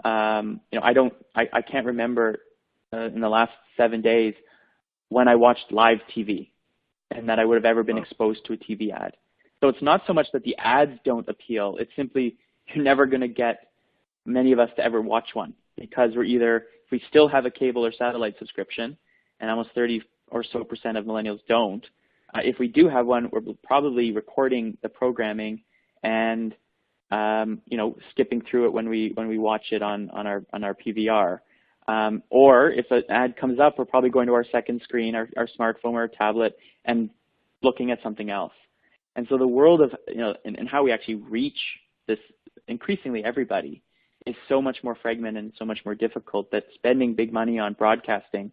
I can't remember in the last 7 days when I watched live TV and that I would have ever been exposed to a TV ad. So it's not so much that the ads don't appeal. It's simply you're never going to get many of us to ever watch one, because if we still have a cable or satellite subscription, and almost 30% or so of millennials don't. If we do have one, we're probably recording the programming and skipping through it when we watch it on our PVR. Or if an ad comes up, we're probably going to our second screen, our smartphone or our tablet, and looking at something else. And so the world of, and how we actually reach this, increasingly everybody, is so much more fragmented and so much more difficult that spending big money on broadcasting,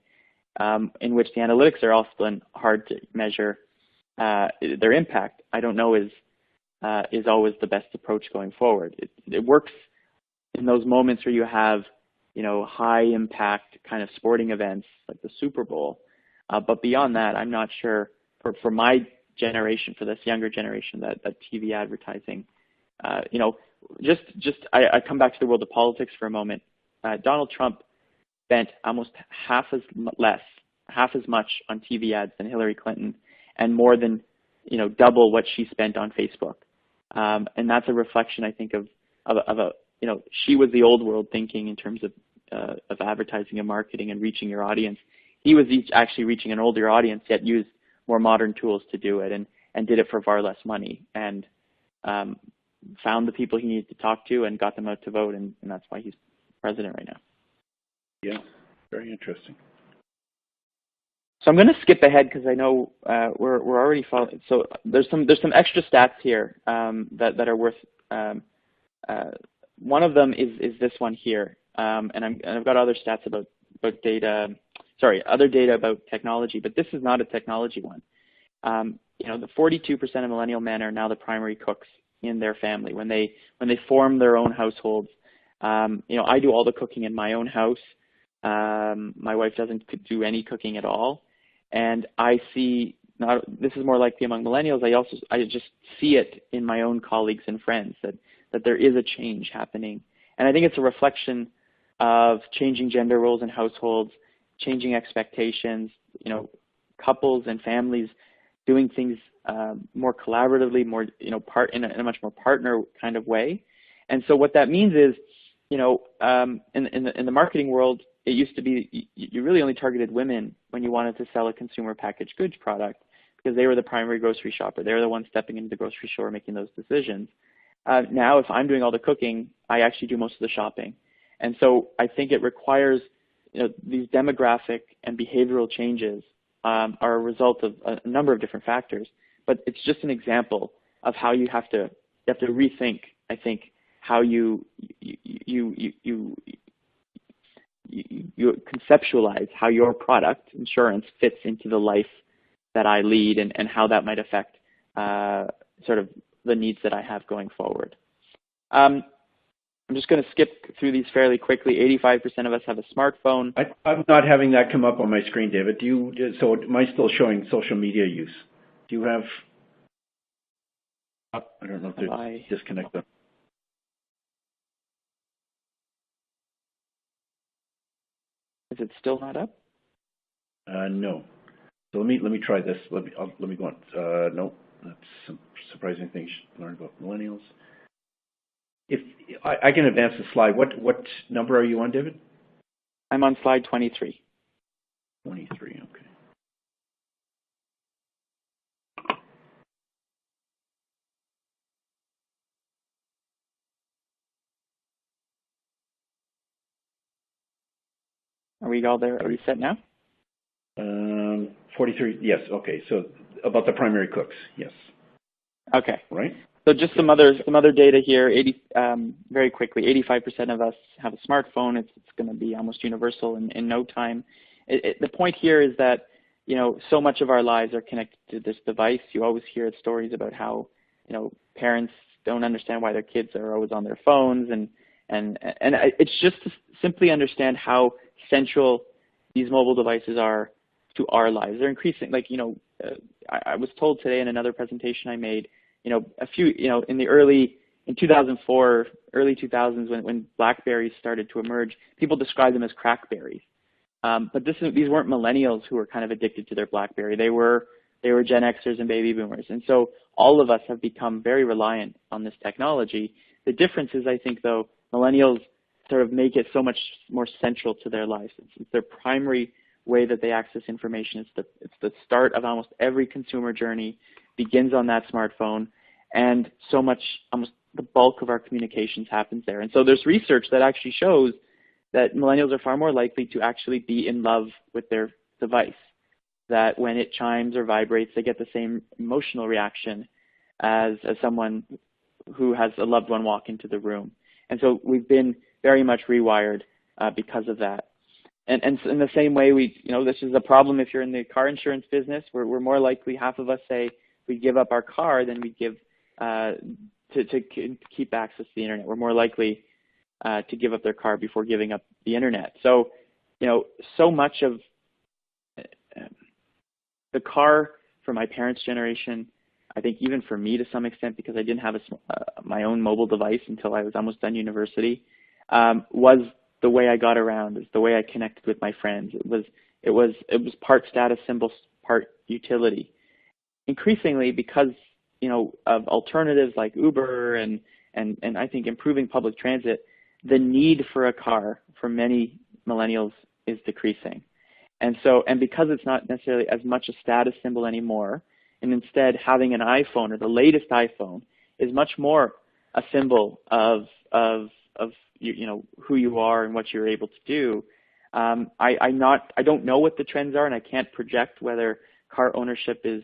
in which the analytics are often hard to measure their impact, I don't know is always the best approach going forward. It works in those moments where you have, high impact kind of sporting events like the Super Bowl. But beyond that, I'm not sure for my generation, for this younger generation, that TV advertising, I come back to the world of politics for a moment. Donald Trump spent almost half as much on TV ads than Hillary Clinton, and more than, double what she spent on Facebook. And that's a reflection, I think, of she was the old world thinking in terms of advertising and marketing and reaching your audience. He was actually reaching an older audience, yet used more modern tools to do it, and did it for far less money, and found the people he needed to talk to and got them out to vote, and that's why he's president right now. Yeah, very interesting. So I'm going to skip ahead because I know we're already following. So there's some extra stats here that are worth. One of them is this one here, and I've got other stats about data. Sorry, other data about technology, but this is not a technology one. The 42% of millennial men are now the primary cooks in their family when they form their own households. I do all the cooking in my own house. My wife doesn't do any cooking at all, and I see this is more likely among millennials. I just see it in my own colleagues and friends that there is a change happening, and I think it's a reflection of changing gender roles in households, changing expectations. Couples and families doing things more collaboratively, more in a much more partner kind of way. And so what that means is, in the marketing world, it used to be you really only targeted women when you wanted to sell a consumer packaged goods product, because they were the primary grocery shopper. They were the ones stepping into the grocery store making those decisions. Now, if I'm doing all the cooking, I actually do most of the shopping. And so I think it requires, these demographic and behavioral changes are a result of a number of different factors. But it's just an example of how you have to rethink, I think, how you conceptualize how your product, insurance, fits into the life that I lead, and how that might affect sort of the needs that I have going forward. I'm just going to skip through these fairly quickly. 85% of us have a smartphone. I'm not having that come up on my screen, David. So am I still showing social media use? Do you have? I don't know if there's disconnect. Is it still not up? No. So let me try this. Let me go on. No, that's some surprising things to learn about millennials. If I can advance the slide, what number are you on, David? I'm on slide 23. 23, okay. Are we all there? Are we set now? 43, yes, okay. So about the primary cooks, yes. Okay. Right? So just some other data here. Very quickly, 85% of us have a smartphone. It's going to be almost universal in no time. The point here is that, you know, so much of our lives are connected to this device. You always hear stories about how, you know, parents don't understand why their kids are always on their phones, and it's just to simply understand how central these mobile devices are to our lives. They're increasing. Like, you know, I was told today in another presentation I made, you know, in 2004, early 2000s, when BlackBerries started to emerge, people described them as crackberries. But these weren't millennials who were kind of addicted to their BlackBerry. They were Gen Xers and baby boomers. And so all of us have become very reliant on this technology. The difference is, I think, though, millennials sort of make it so much more central to their lives. It's their primary way that they access information. It's the start of almost every consumer journey, begins on that smartphone, and so much, almost the bulk of our communications happens there. And so there's research that actually shows that millennials are far more likely to actually be in love with their device, that when it chimes or vibrates, they get the same emotional reaction as someone who has a loved one walk into the room. And so we've been very much rewired because of that. And in the same way, this is a problem if you're in the car insurance business. We're more likely, half of us say, we give up our car than we give to keep access to the internet. We're more likely to give up their car before giving up the internet. So, you know, so much of the car for my parents' generation, I think even for me to some extent, because I didn't have my own mobile device until I was almost done university, was the way I got around, is the way I connected with my friends. It was part status symbol, part utility. Increasingly, because, you know, of alternatives like Uber and I think improving public transit, the need for a car for many millennials is decreasing. And because it's not necessarily as much a status symbol anymore, and instead having an iPhone or the latest iPhone is much more a symbol of you know, who you are and what you're able to do. I don't know what the trends are, and I can't project whether car ownership is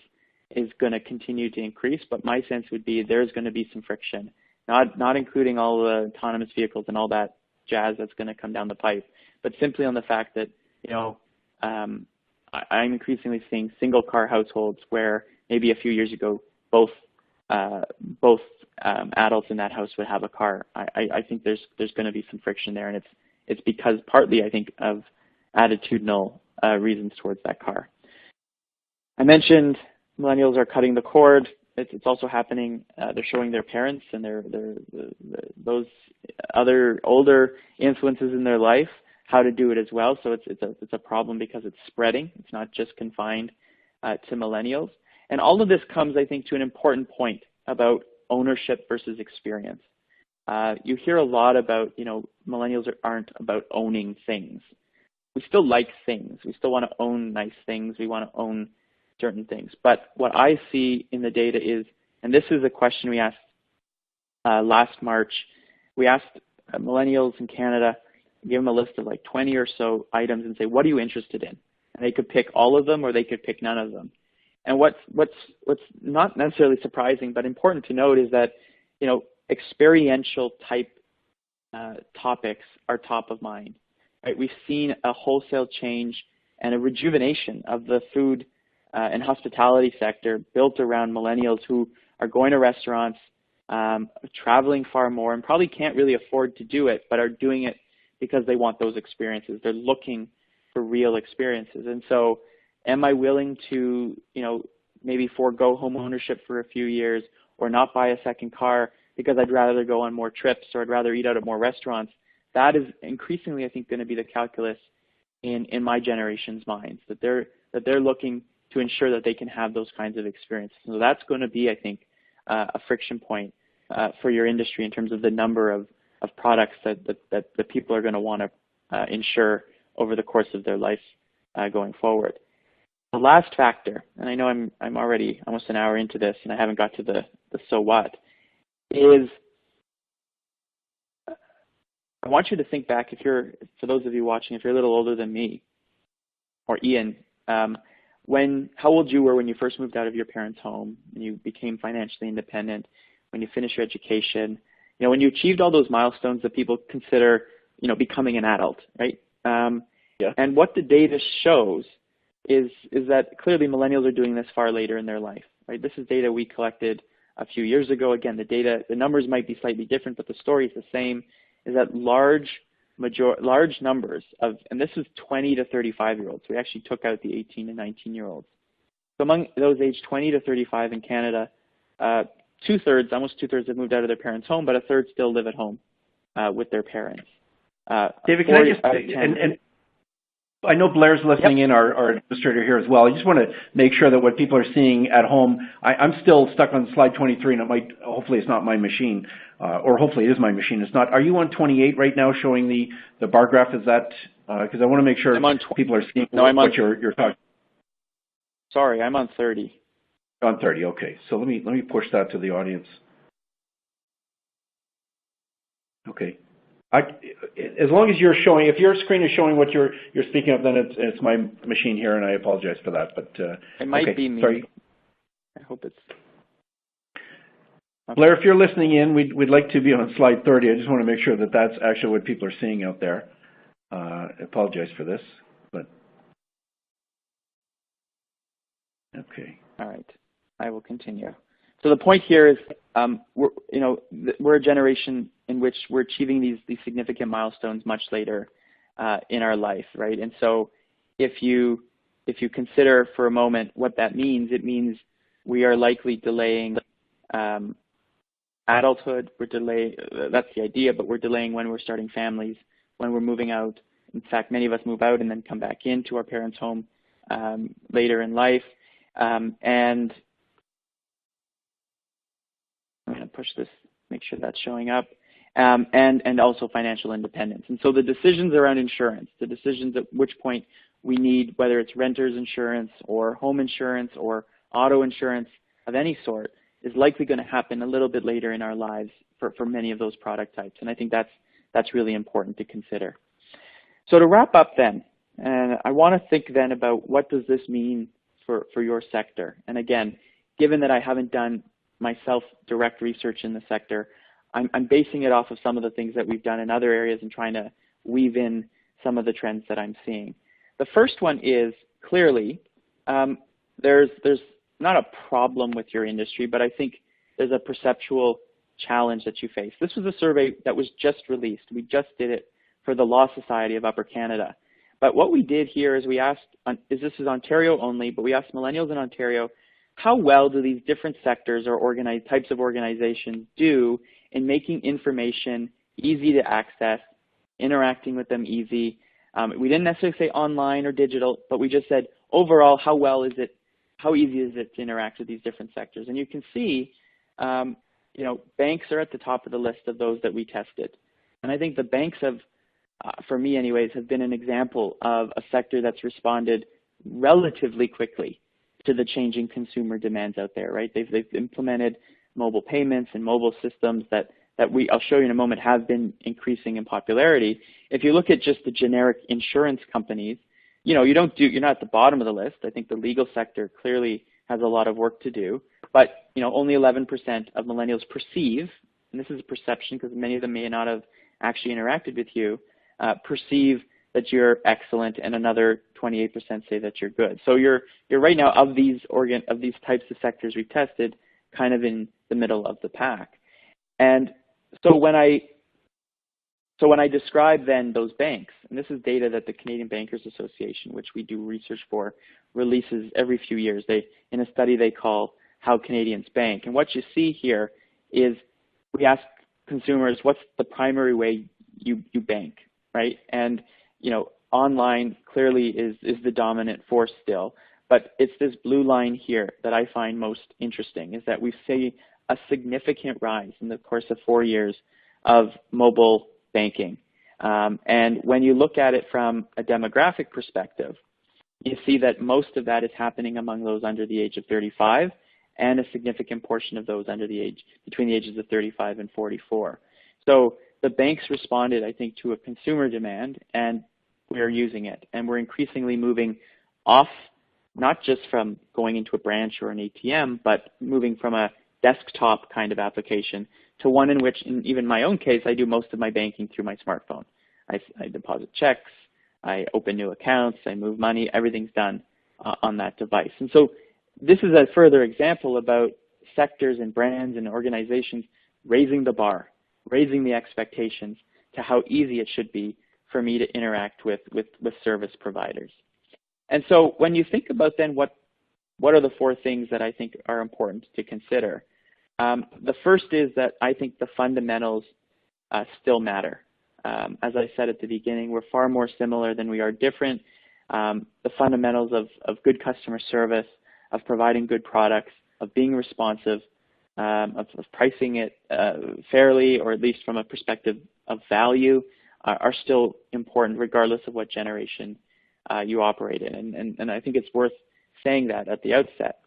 going to continue to increase, but my sense would be there's going to be some friction, not including all the autonomous vehicles and all that jazz that's going to come down the pipe, but simply on the fact that, you know, I'm increasingly seeing single car households where maybe a few years ago both adults in that house would have a car. I think there's going to be some friction there, and it's because partly, I think, of attitudinal reasons towards that car. I mentioned millennials are cutting the cord. It's also happening. They're showing their parents and those other older influences in their life how to do it as well. So it's a problem because it's spreading. It's not just confined to millennials. And all of this comes, I think, to an important point about ownership versus experience. You hear a lot about, you know, millennials aren't about owning things. We still like things. We still want to own nice things. We want to own certain things. But what I see in the data is, and this is a question we asked last March, we asked millennials in Canada, give them a list of like 20 or so items and say, what are you interested in? And they could pick all of them or they could pick none of them. And what's not necessarily surprising but important to note is that, you know, experiential type topics are top of mind. Right? We've seen a wholesale change and a rejuvenation of the food and hospitality sector built around millennials who are going to restaurants, traveling far more, and probably can't really afford to do it, but are doing it because they want those experiences. They're looking for real experiences. And so am I willing to, you know, maybe forego home ownership for a few years or not buy a second car because I'd rather go on more trips or I'd rather eat out at more restaurants? That is increasingly, I think, going to be the calculus in my generation's minds, that they're looking to ensure that they can have those kinds of experiences. So that's going to be, I think, a friction point for your industry in terms of the number of products that people are going to want to insure over the course of their life going forward. The last factor, and I know I'm already almost an hour into this and I haven't got to the so what, is I want you to think back, for those of you watching, if you're a little older than me or Ian, how old you were when you first moved out of your parents' home, and you became financially independent, when you finished your education, when you achieved all those milestones that people consider, becoming an adult, right? Yeah. And what the data shows is that clearly millennials are doing this far later in their life, right? This is data we collected a few years ago. Again, the numbers might be slightly different, but the story is the same, is that large numbers of, and this is 20 to 35-year-olds. We actually took out the 18 to 19-year-olds. So among those aged 20 to 35 in Canada, almost two-thirds have moved out of their parents' home, but a third still live at home with their parents. David, can I just, and I know Blair's listening in, our administrator here as well. I just want to make sure that what people are seeing at home, I'm still stuck on slide 23, and hopefully it's not my machine, or hopefully it is my machine. It's not. Are you on 28 right now showing the bar graph? Is that, because I want to make sure people are seeing what you're talking. Sorry, I'm on 30. On 30, okay. So let me push that to the audience. Okay. As long as you're showing, if your screen is showing what you're speaking of, then it's my machine here, and I apologize for that. But it might be me. Sorry. I hope it's. Okay. Blair, if you're listening in, we'd like to be on slide 30. I just want to make sure that that's actually what people are seeing out there. I apologize for this, but okay. All right, I will continue. So the point here is, we're a generation in which we're achieving these significant milestones much later in our life, right? And so, if you consider for a moment what that means, it means we are likely delaying adulthood. That's the idea, but we're delaying when we're starting families, when we're moving out. In fact, many of us move out and then come back into our parents' home later in life, and I'm going to push this, make sure that's showing up, and also financial independence. And so the decisions around insurance, the decisions at which point we need, whether it's renter's insurance or home insurance or auto insurance of any sort, is likely going to happen a little bit later in our lives for many of those product types. And I think that's really important to consider. So to wrap up then, and I want to think then about what does this mean for your sector. And again, given that I haven't done myself direct research in the sector, I'm basing it off of some of the things that we've done in other areas and trying to weave in some of the trends that I'm seeing. The first one is clearly there's not a problem with your industry, but I think there's a perceptual challenge that you face. This was a survey that was just released. We just did it for the Law Society of Upper Canada. But what we did here is we asked, this is Ontario only, but we asked millennials in Ontario, how well do these different sectors or types of organizations do in making information easy to access, interacting with them easy? We didn't necessarily say online or digital, but we just said overall, how easy is it to interact with these different sectors? And you can see, banks are at the top of the list of those that we tested. And I think the banks have, for me anyways, have been an example of a sector that's responded relatively quickly to the changing consumer demands out there, right? They've implemented mobile payments and mobile systems that I'll show you in a moment have been increasing in popularity. If you look at just the generic insurance companies, you're not at the bottom of the list. I think the legal sector clearly has a lot of work to do, but only 11% of millennials perceive, and this is a perception because many of them may not have actually interacted with you, perceive that you're excellent, and another 28% say that you're good. So you're right now of these types of sectors we've tested, kind of in the middle of the pack. And so when I describe then those banks, and this is data that the Canadian Bankers Association, which we do research for, releases every few years. In a study they call How Canadians Bank. And what you see here is we ask consumers, what's the primary way you bank, right? And online clearly is the dominant force still, but it's this blue line here that I find most interesting, is that we see a significant rise in the course of 4 years of mobile banking. And when you look at it from a demographic perspective, you see that most of that is happening among those under the age of 35, and a significant portion of those between the ages of 35 and 44. So the banks responded, I think, to a consumer demand, and we are using it. And we're increasingly moving off not just from going into a branch or an ATM, but moving from a desktop kind of application to one in which, in even my own case, I do most of my banking through my smartphone. I deposit checks, I open new accounts, I move money, everything's done on that device. And so this is a further example about sectors and brands and organizations raising the bar, raising the expectations to how easy it should be for me to interact with service providers. And so when you think about then what are the four things that I think are important to consider, the first is that I think the fundamentals still matter. As I said at the beginning, we're far more similar than we are different. The fundamentals of good customer service, of providing good products, of being responsive, of pricing it fairly, or at least from a perspective of value, are still important regardless of what generation you operate in. And I think it's worth saying that at the outset.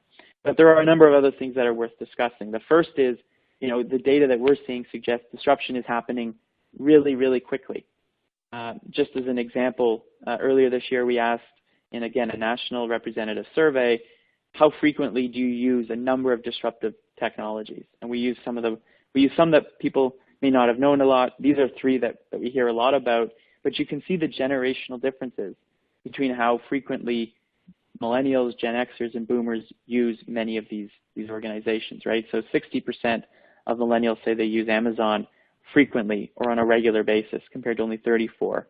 But there are a number of other things that are worth discussing. The first is, the data that we're seeing suggests disruption is happening really, really quickly. Just as an example, earlier this year we asked, in again a national representative survey, how frequently do you use a number of disruptive technologies? And we use some that people may not have known a lot. These are three that we hear a lot about, but you can see the generational differences between how frequently millennials, Gen Xers, and boomers use many of these organizations, right? So 60% of millennials say they use Amazon frequently or on a regular basis, compared to only 34%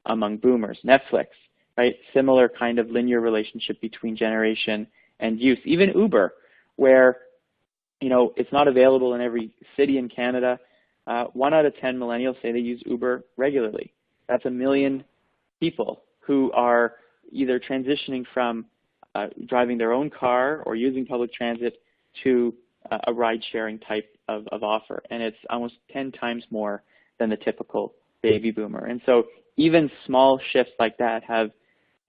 among boomers. Netflix, right? Similar kind of linear relationship between generation and use. Even Uber, where it's not available in every city in Canada. 1 out of 10 millennials say they use Uber regularly. That's 1 million people who are either transitioning from driving their own car or using public transit to a ride-sharing type of offer. And it's almost 10 times more than the typical baby boomer. And so even small shifts like that have,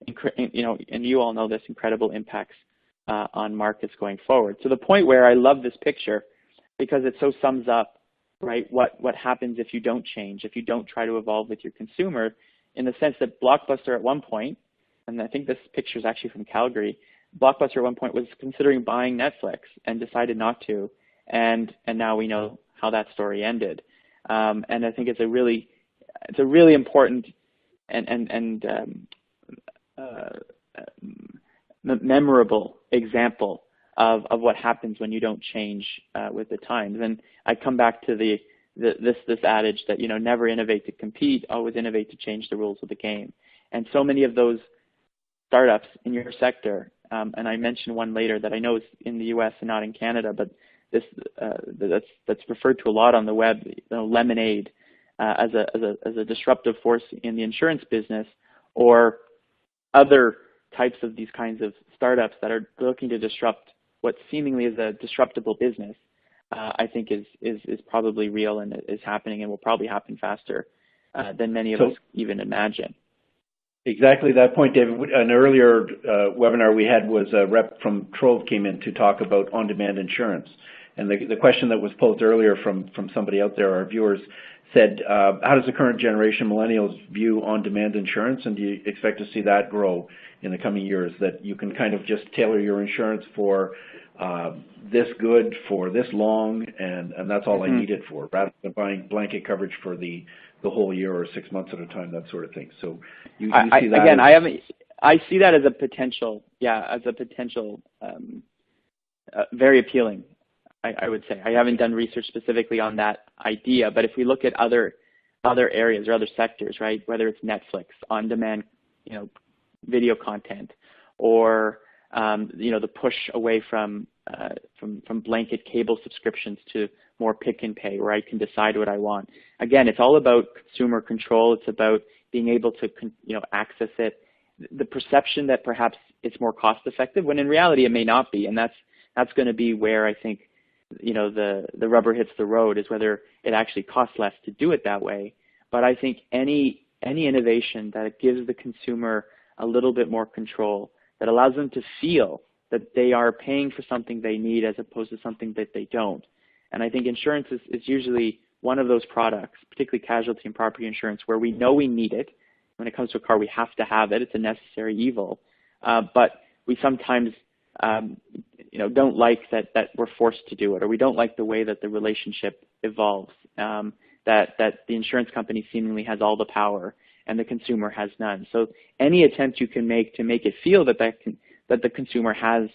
and you all know this, incredible impacts on markets going forward. To the point where I love this picture because it so sums up, right, what happens if you don't change, if you don't try to evolve with your consumer, in the sense that Blockbuster at one point, and I think this picture is actually from Calgary, Blockbuster at one point was considering buying Netflix and decided not to, and now we know how that story ended. And I think it's a really important and memorable example of what happens when you don't change with the times. And I come back to this adage that never innovate to compete, always innovate to change the rules of the game. And so many of those startups in your sector, and I mentioned one later that I know is in the U.S. and not in Canada, but that's referred to a lot on the web, Lemonade, as a disruptive force in the insurance business, or other types of these kinds of startups that are looking to disrupt what seemingly is a disruptible business, I think is probably real and is happening and will probably happen faster than many of us even imagine. Exactly that point, David. An earlier webinar we had was a rep from Trove came in to talk about on-demand insurance. And the question that was posed earlier from somebody out there, our viewers, said, how does the current generation millennials view on-demand insurance, and do you expect to see that grow in the coming years, that you can kind of just tailor your insurance for this good, for this long, and that's all I need it for, rather than buying blanket coverage for the whole year or 6 months at a time, that sort of thing. So you see that again, I see that as a potential, very appealing. I would say. I haven't done research specifically on that idea, but if we look at other areas or other sectors, right, whether it's Netflix, on-demand, video content, or the push away from blanket cable subscriptions to more pick and pay, where I can decide what I want. Again, it's all about consumer control. It's about being able to access it. The perception that perhaps it's more cost effective, when in reality it may not be, and that's going to be where I think the rubber hits the road, is whether it actually costs less to do it that way. But I think any innovation that gives the consumer a little bit more control, that allows them to feel that they are paying for something they need as opposed to something that they don't. And I think insurance is usually one of those products, particularly casualty and property insurance, where we know we need it. When it comes to a car, we have to have it. It's a necessary evil. But we sometimes don't like that we're forced to do it, or we don't like the way that the relationship evolves, that the insurance company seemingly has all the power and the consumer has none. So any attempt you can make to make it feel that the consumer has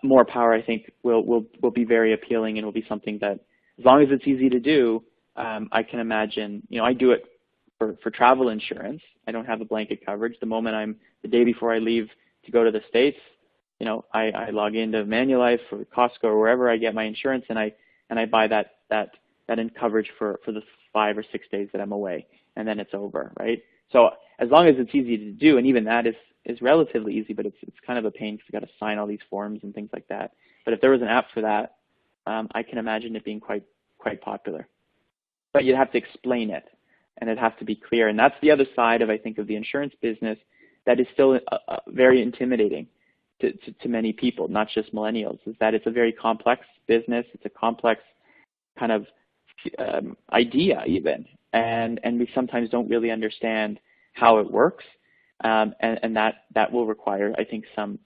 more power, I think will be very appealing, and will be something that, as long as it's easy to do, I can imagine. I do it for travel insurance. I don't have a blanket coverage. The day before I leave to go to the States, I log into Manulife or Costco or wherever I get my insurance, and I buy that in coverage for the 5 or 6 days that I'm away, and then it's over, right? So as long as it's easy to do, and even that is relatively easy, but it's kind of a pain because you've got to sign all these forms and things like that. But if there was an app for that, I can imagine it being quite popular. But you'd have to explain it, and it has to be clear. And that's the other side of, I think, of the insurance business that is still very intimidating to many people, not just millennials, is that it's a very complex business. It's a complex kind of idea even, and we sometimes don't really understand how it works, and that will require, I think, some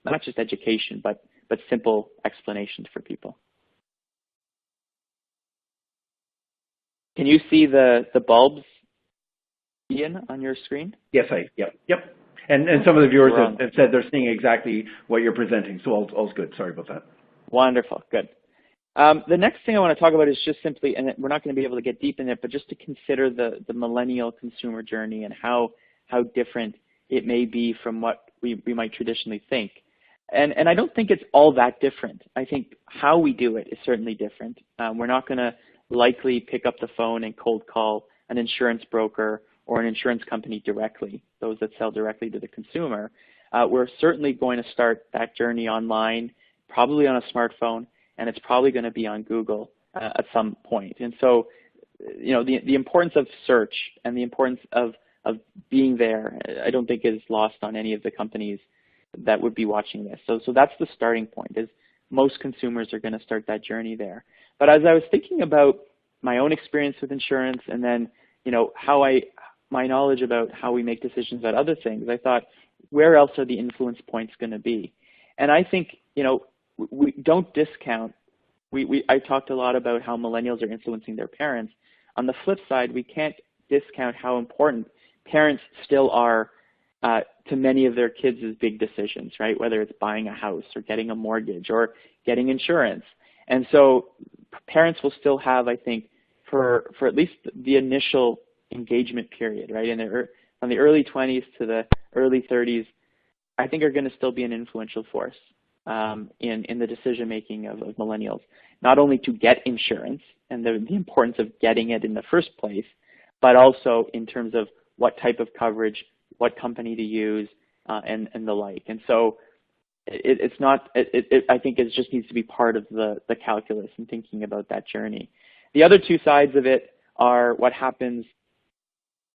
not just education, but simple explanations for people. Can you see the bulbs, Ian, on your screen? Yes, yep. And some of the viewers have said they're seeing exactly what you're presenting, so all's good. Sorry about that. Wonderful, good. The next thing I want to talk about is just simply, and we're not going to be able to get deep in it, but just to consider the millennial consumer journey and how different it may be from what we might traditionally think. And I don't think it's all that different. I think how we do it is certainly different. We're not going to likely pick up the phone and cold call an insurance broker or an insurance company directly, those that sell directly to the consumer. We're certainly going to start that journey online, probably on a smartphone, and it's probably going to be on Google at some point. And so, the importance of search and the importance of being there, I don't think is lost on any of the companies that would be watching this. So that's the starting point, is most consumers are going to start that journey there. But as I was thinking about my own experience with insurance, and then, my knowledge about how we make decisions about other things, I thought, where else are the influence points going to be? And I think, we don't discount. I talked a lot about how millennials are influencing their parents. On the flip side, we can't discount how important parents still are to many of their kids' big decisions, right? Whether it's buying a house or getting a mortgage or getting insurance. And so parents will still have, I think, for at least the initial engagement period, right? From the early 20s to the early 30s, I think are going to still be an influential force in the decision-making of millennials, not only to get insurance and the importance of getting it in the first place, but also in terms of what type of coverage, what company to use, and the like. And so I think it just needs to be part of the calculus in thinking about that journey. The other two sides of it are what happens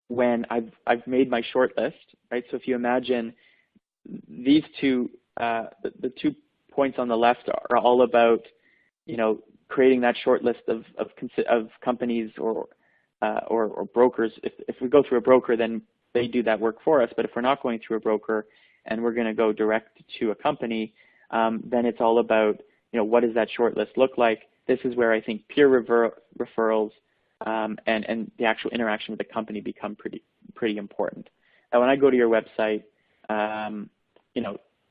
when I've made my short list, right? So if you imagine these two, the 2 points on the left are all about, creating that short list of companies or brokers. If we go through a broker, then they do that work for us. But if we're not going through a broker and we're going to go direct to a company, then it's all about, what does that short list look like? This is where I think peer referrals and the actual interaction with the company become pretty important. Now, when I go to your website, does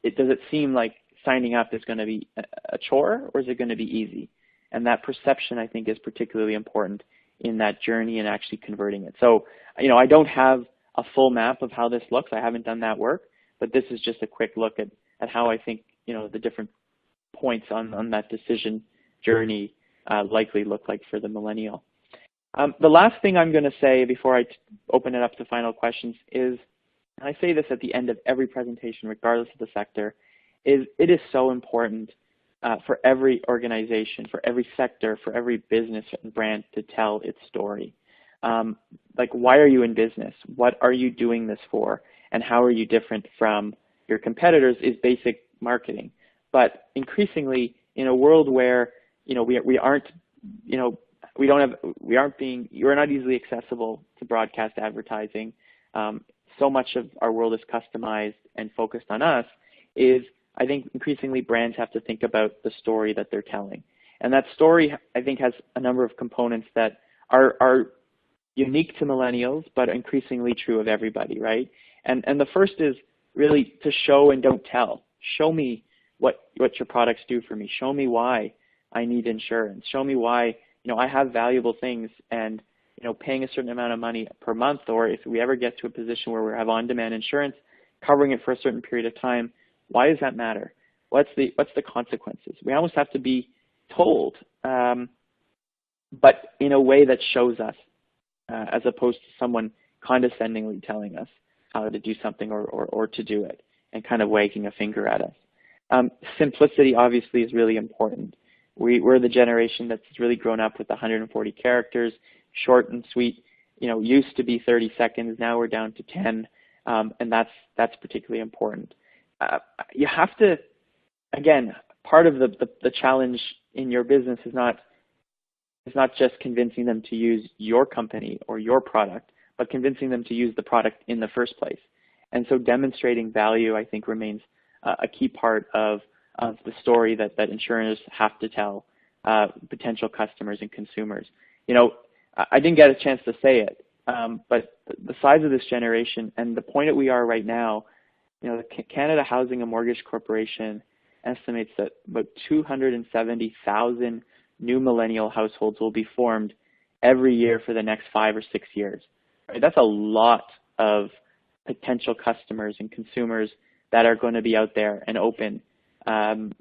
it seem like signing up is going to be a chore, or is it going to be easy? And that perception, I think, is particularly important in that journey and actually converting it. So, I don't have a full map of how this looks. I haven't done that work, but this is just a quick look at how I think, the different points on that decision journey likely look like for the millennial. The last thing I'm going to say before I open it up to final questions is, and I say this at the end of every presentation, regardless of the sector, is it is so important for every organization, for every sector, for every business and brand to tell its story. Like, why are you in business? What are you doing this for? And how are you different from your competitors is basic marketing. But increasingly, in a world where, you're not easily accessible to broadcast advertising. So much of our world is customized and focused on us. is I think increasingly brands have to think about the story that they're telling. And that story, I think, has a number of components that are unique to millennials, but increasingly true of everybody, right? And the first is really to show and don't tell. Show me what your products do for me. Show me why I need insurance. Show me why, I have valuable things, and, paying a certain amount of money per month, or if we ever get to a position where we have on-demand insurance, covering it for a certain period of time, why does that matter? What's the consequences? We almost have to be told, but in a way that shows us, as opposed to someone condescendingly telling us how to do something or to do it and kind of wagging a finger at us. Simplicity obviously is really important. We're the generation that's really grown up with 140 characters, short and sweet. Used to be 30 seconds, now we're down to 10, and that's particularly important. You have to, again, part of the challenge in your business is not just convincing them to use your company or your product, but convincing them to use the product in the first place. And so demonstrating value, I think, remains a key part of the story that insurers have to tell potential customers and consumers. I didn't get a chance to say it, but the size of this generation and the point that we are right now, the Canada Housing and Mortgage Corporation estimates that about 270,000 new millennial households will be formed every year for the next 5 or 6 years. Right? That's a lot of potential customers and consumers that are going to be out there and open. And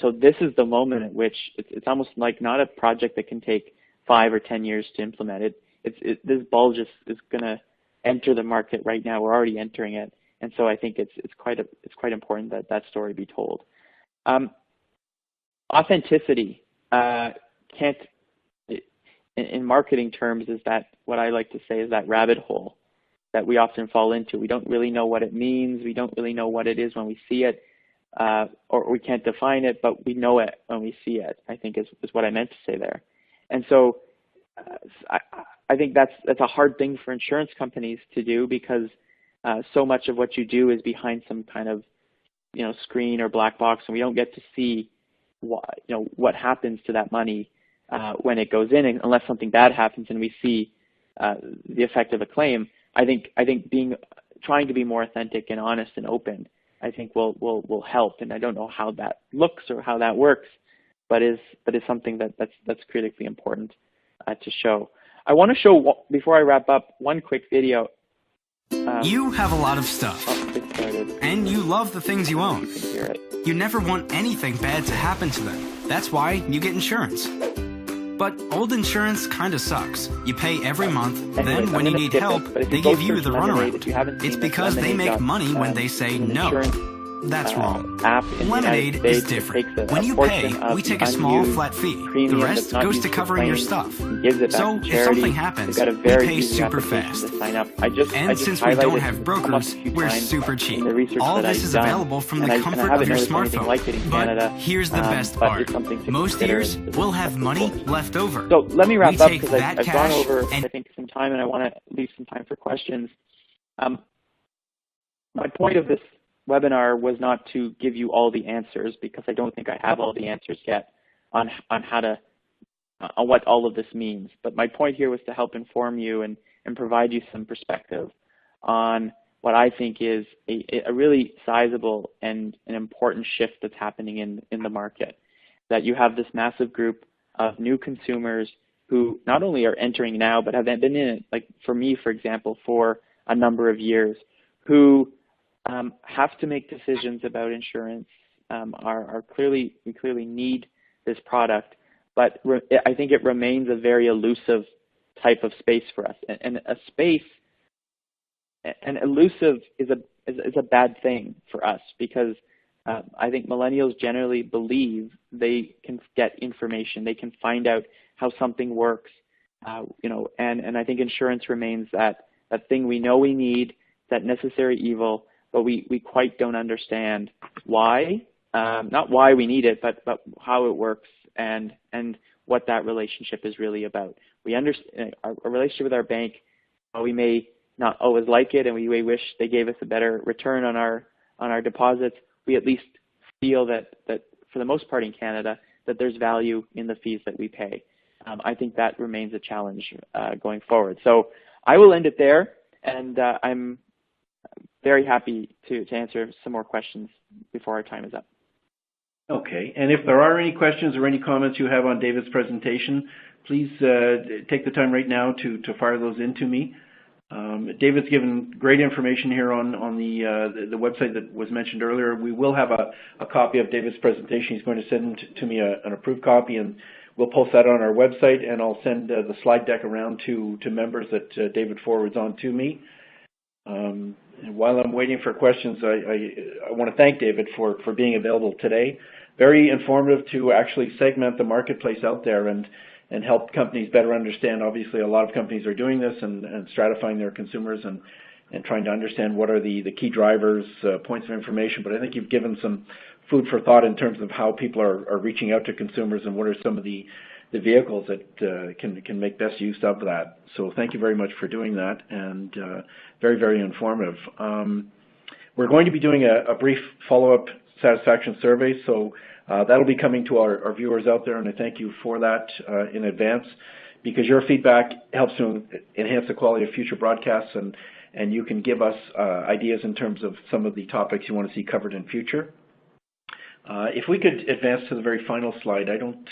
so this is the moment at which it's almost like not a project that can take 5 or 10 years to implement. This bulge is going to enter the market right now. We're already entering it, and so I think it's quite important that story be told. Authenticity can't, in marketing terms, is that what I like to say is that rabbit hole that we often fall into. We don't really know what it means. We don't really know what it is when we see it, or we can't define it, but we know it when we see it, I think is what I meant to say there. And so I think that's a hard thing for insurance companies to do, because so much of what you do is behind some kind of screen or black box, and we don't get to see what happens to that money when it goes in, unless something bad happens and we see the effect of a claim. I think trying to be more authentic and honest and open, I think will help. And I don't know how that looks or how that works, but is something that's critically important to show. I want to show, before I wrap up, one quick video. You have a lot of stuff, and you love the things you own. You never want anything bad to happen to them. That's why you get insurance. But old insurance kind of sucks. You pay every month, then when you need help, they give you the runaround. It's because they make money when they say no. That's wrong. Lemonade is different. When you pay, we take a small flat fee. The rest goes to covering your stuff. So if something happens, we pay super fast. And since we don't have brokers, we're super cheap. All this is available from the comfort of your smartphone. But here's the best part. Most years, we'll have money left over. So let me wrap up, because I've gone over, I think, some time, and I want to leave some time for questions. My point of this webinar was not to give you all the answers, because I don't think I have all the answers yet on what all of this means. But my point here was to help inform you and provide you some perspective on what I think is a really sizable and an important shift that's happening in the market. That you have this massive group of new consumers who not only are entering now, but have been in it, like for me, for example, for a number of years, who have to make decisions about insurance, we clearly need this product, but I think it remains a very elusive type of space for us. And elusive is a bad thing for us, because I think millennials generally believe they can get information, they can find out how something works, and I think insurance remains that thing we know we need, that necessary evil, but we quite don't understand why, not why we need it, but how it works and what that relationship is really about. We understand our relationship with our bank. We may not always like it, and we wish they gave us a better return on our deposits. we at least feel that for the most part in Canada, that there's value in the fees that we pay. I think that remains a challenge going forward. So I will end it there, and I'm very happy to answer some more questions before our time is up. Okay, and if there are any questions or any comments you have on David's presentation, please take the time right now to fire those into me. David's given great information here on the website that was mentioned earlier. We will have a copy of David's presentation. He's going to send to me an approved copy, and we'll post that on our website, and I'll send the slide deck around to members that David forwards on to me. And while I'm waiting for questions, I want to thank David for being available today. Very informative to actually segment the marketplace out there and help companies better understand. Obviously, a lot of companies are doing this and stratifying their consumers and trying to understand what are the key drivers, points of information. But I think you've given some food for thought in terms of how people are reaching out to consumers and what are some of the vehicles that can make best use of that. So thank you very much for doing that, and very, very informative. We're going to be doing a brief follow-up satisfaction survey, so that'll be coming to our viewers out there, and I thank you for that in advance, because your feedback helps to enhance the quality of future broadcasts, and you can give us ideas in terms of some of the topics you want to see covered in future. If we could advance to the very final slide, I don't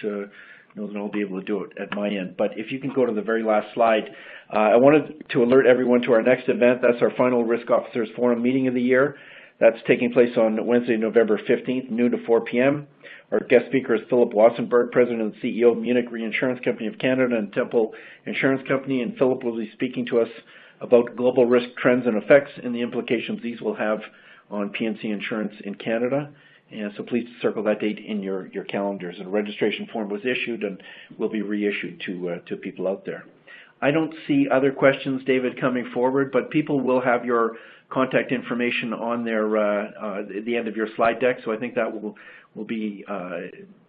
know that I'll be able to do it at my end, but if you can go to the very last slide, I wanted to alert everyone to our next event. That's our final Risk Officers Forum meeting of the year. That's taking place on Wednesday, November 15th, noon to 4 p.m. Our guest speaker is Philip Wassenberg, President and CEO of Munich Reinsurance Company of Canada and Temple Insurance Company, and Philip will be speaking to us about global risk trends and effects and the implications these will have on P&C insurance in Canada. And so please circle that date in your calendars. A registration form was issued and will be reissued to people out there. I don't see other questions, David, coming forward, but people will have your contact information on their the end of your slide deck, so I think that will be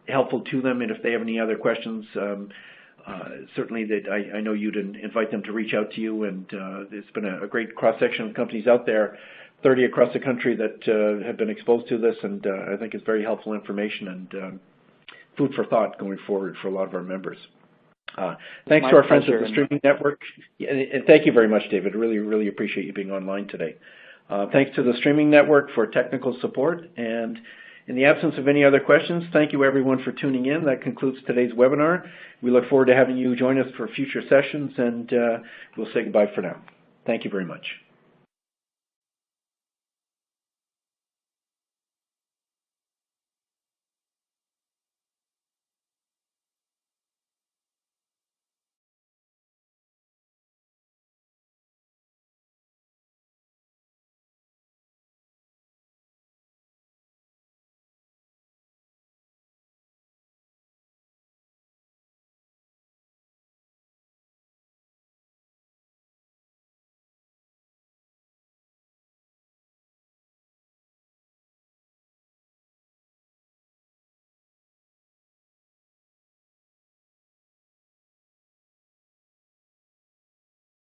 helpful to them. And if they have any other questions, certainly that I know you'd invite them to reach out to you. And it's been a great cross-section of companies out there, 30 across the country, that have been exposed to this, and I think it's very helpful information and food for thought going forward for a lot of our members. Thanks to our friends at the Streaming Network. And thank you very much, David. Really, really appreciate you being online today. Thanks to the Streaming Network for technical support. And in the absence of any other questions, thank you everyone for tuning in. That concludes today's webinar. We look forward to having you join us for future sessions, and we'll say goodbye for now. Thank you very much.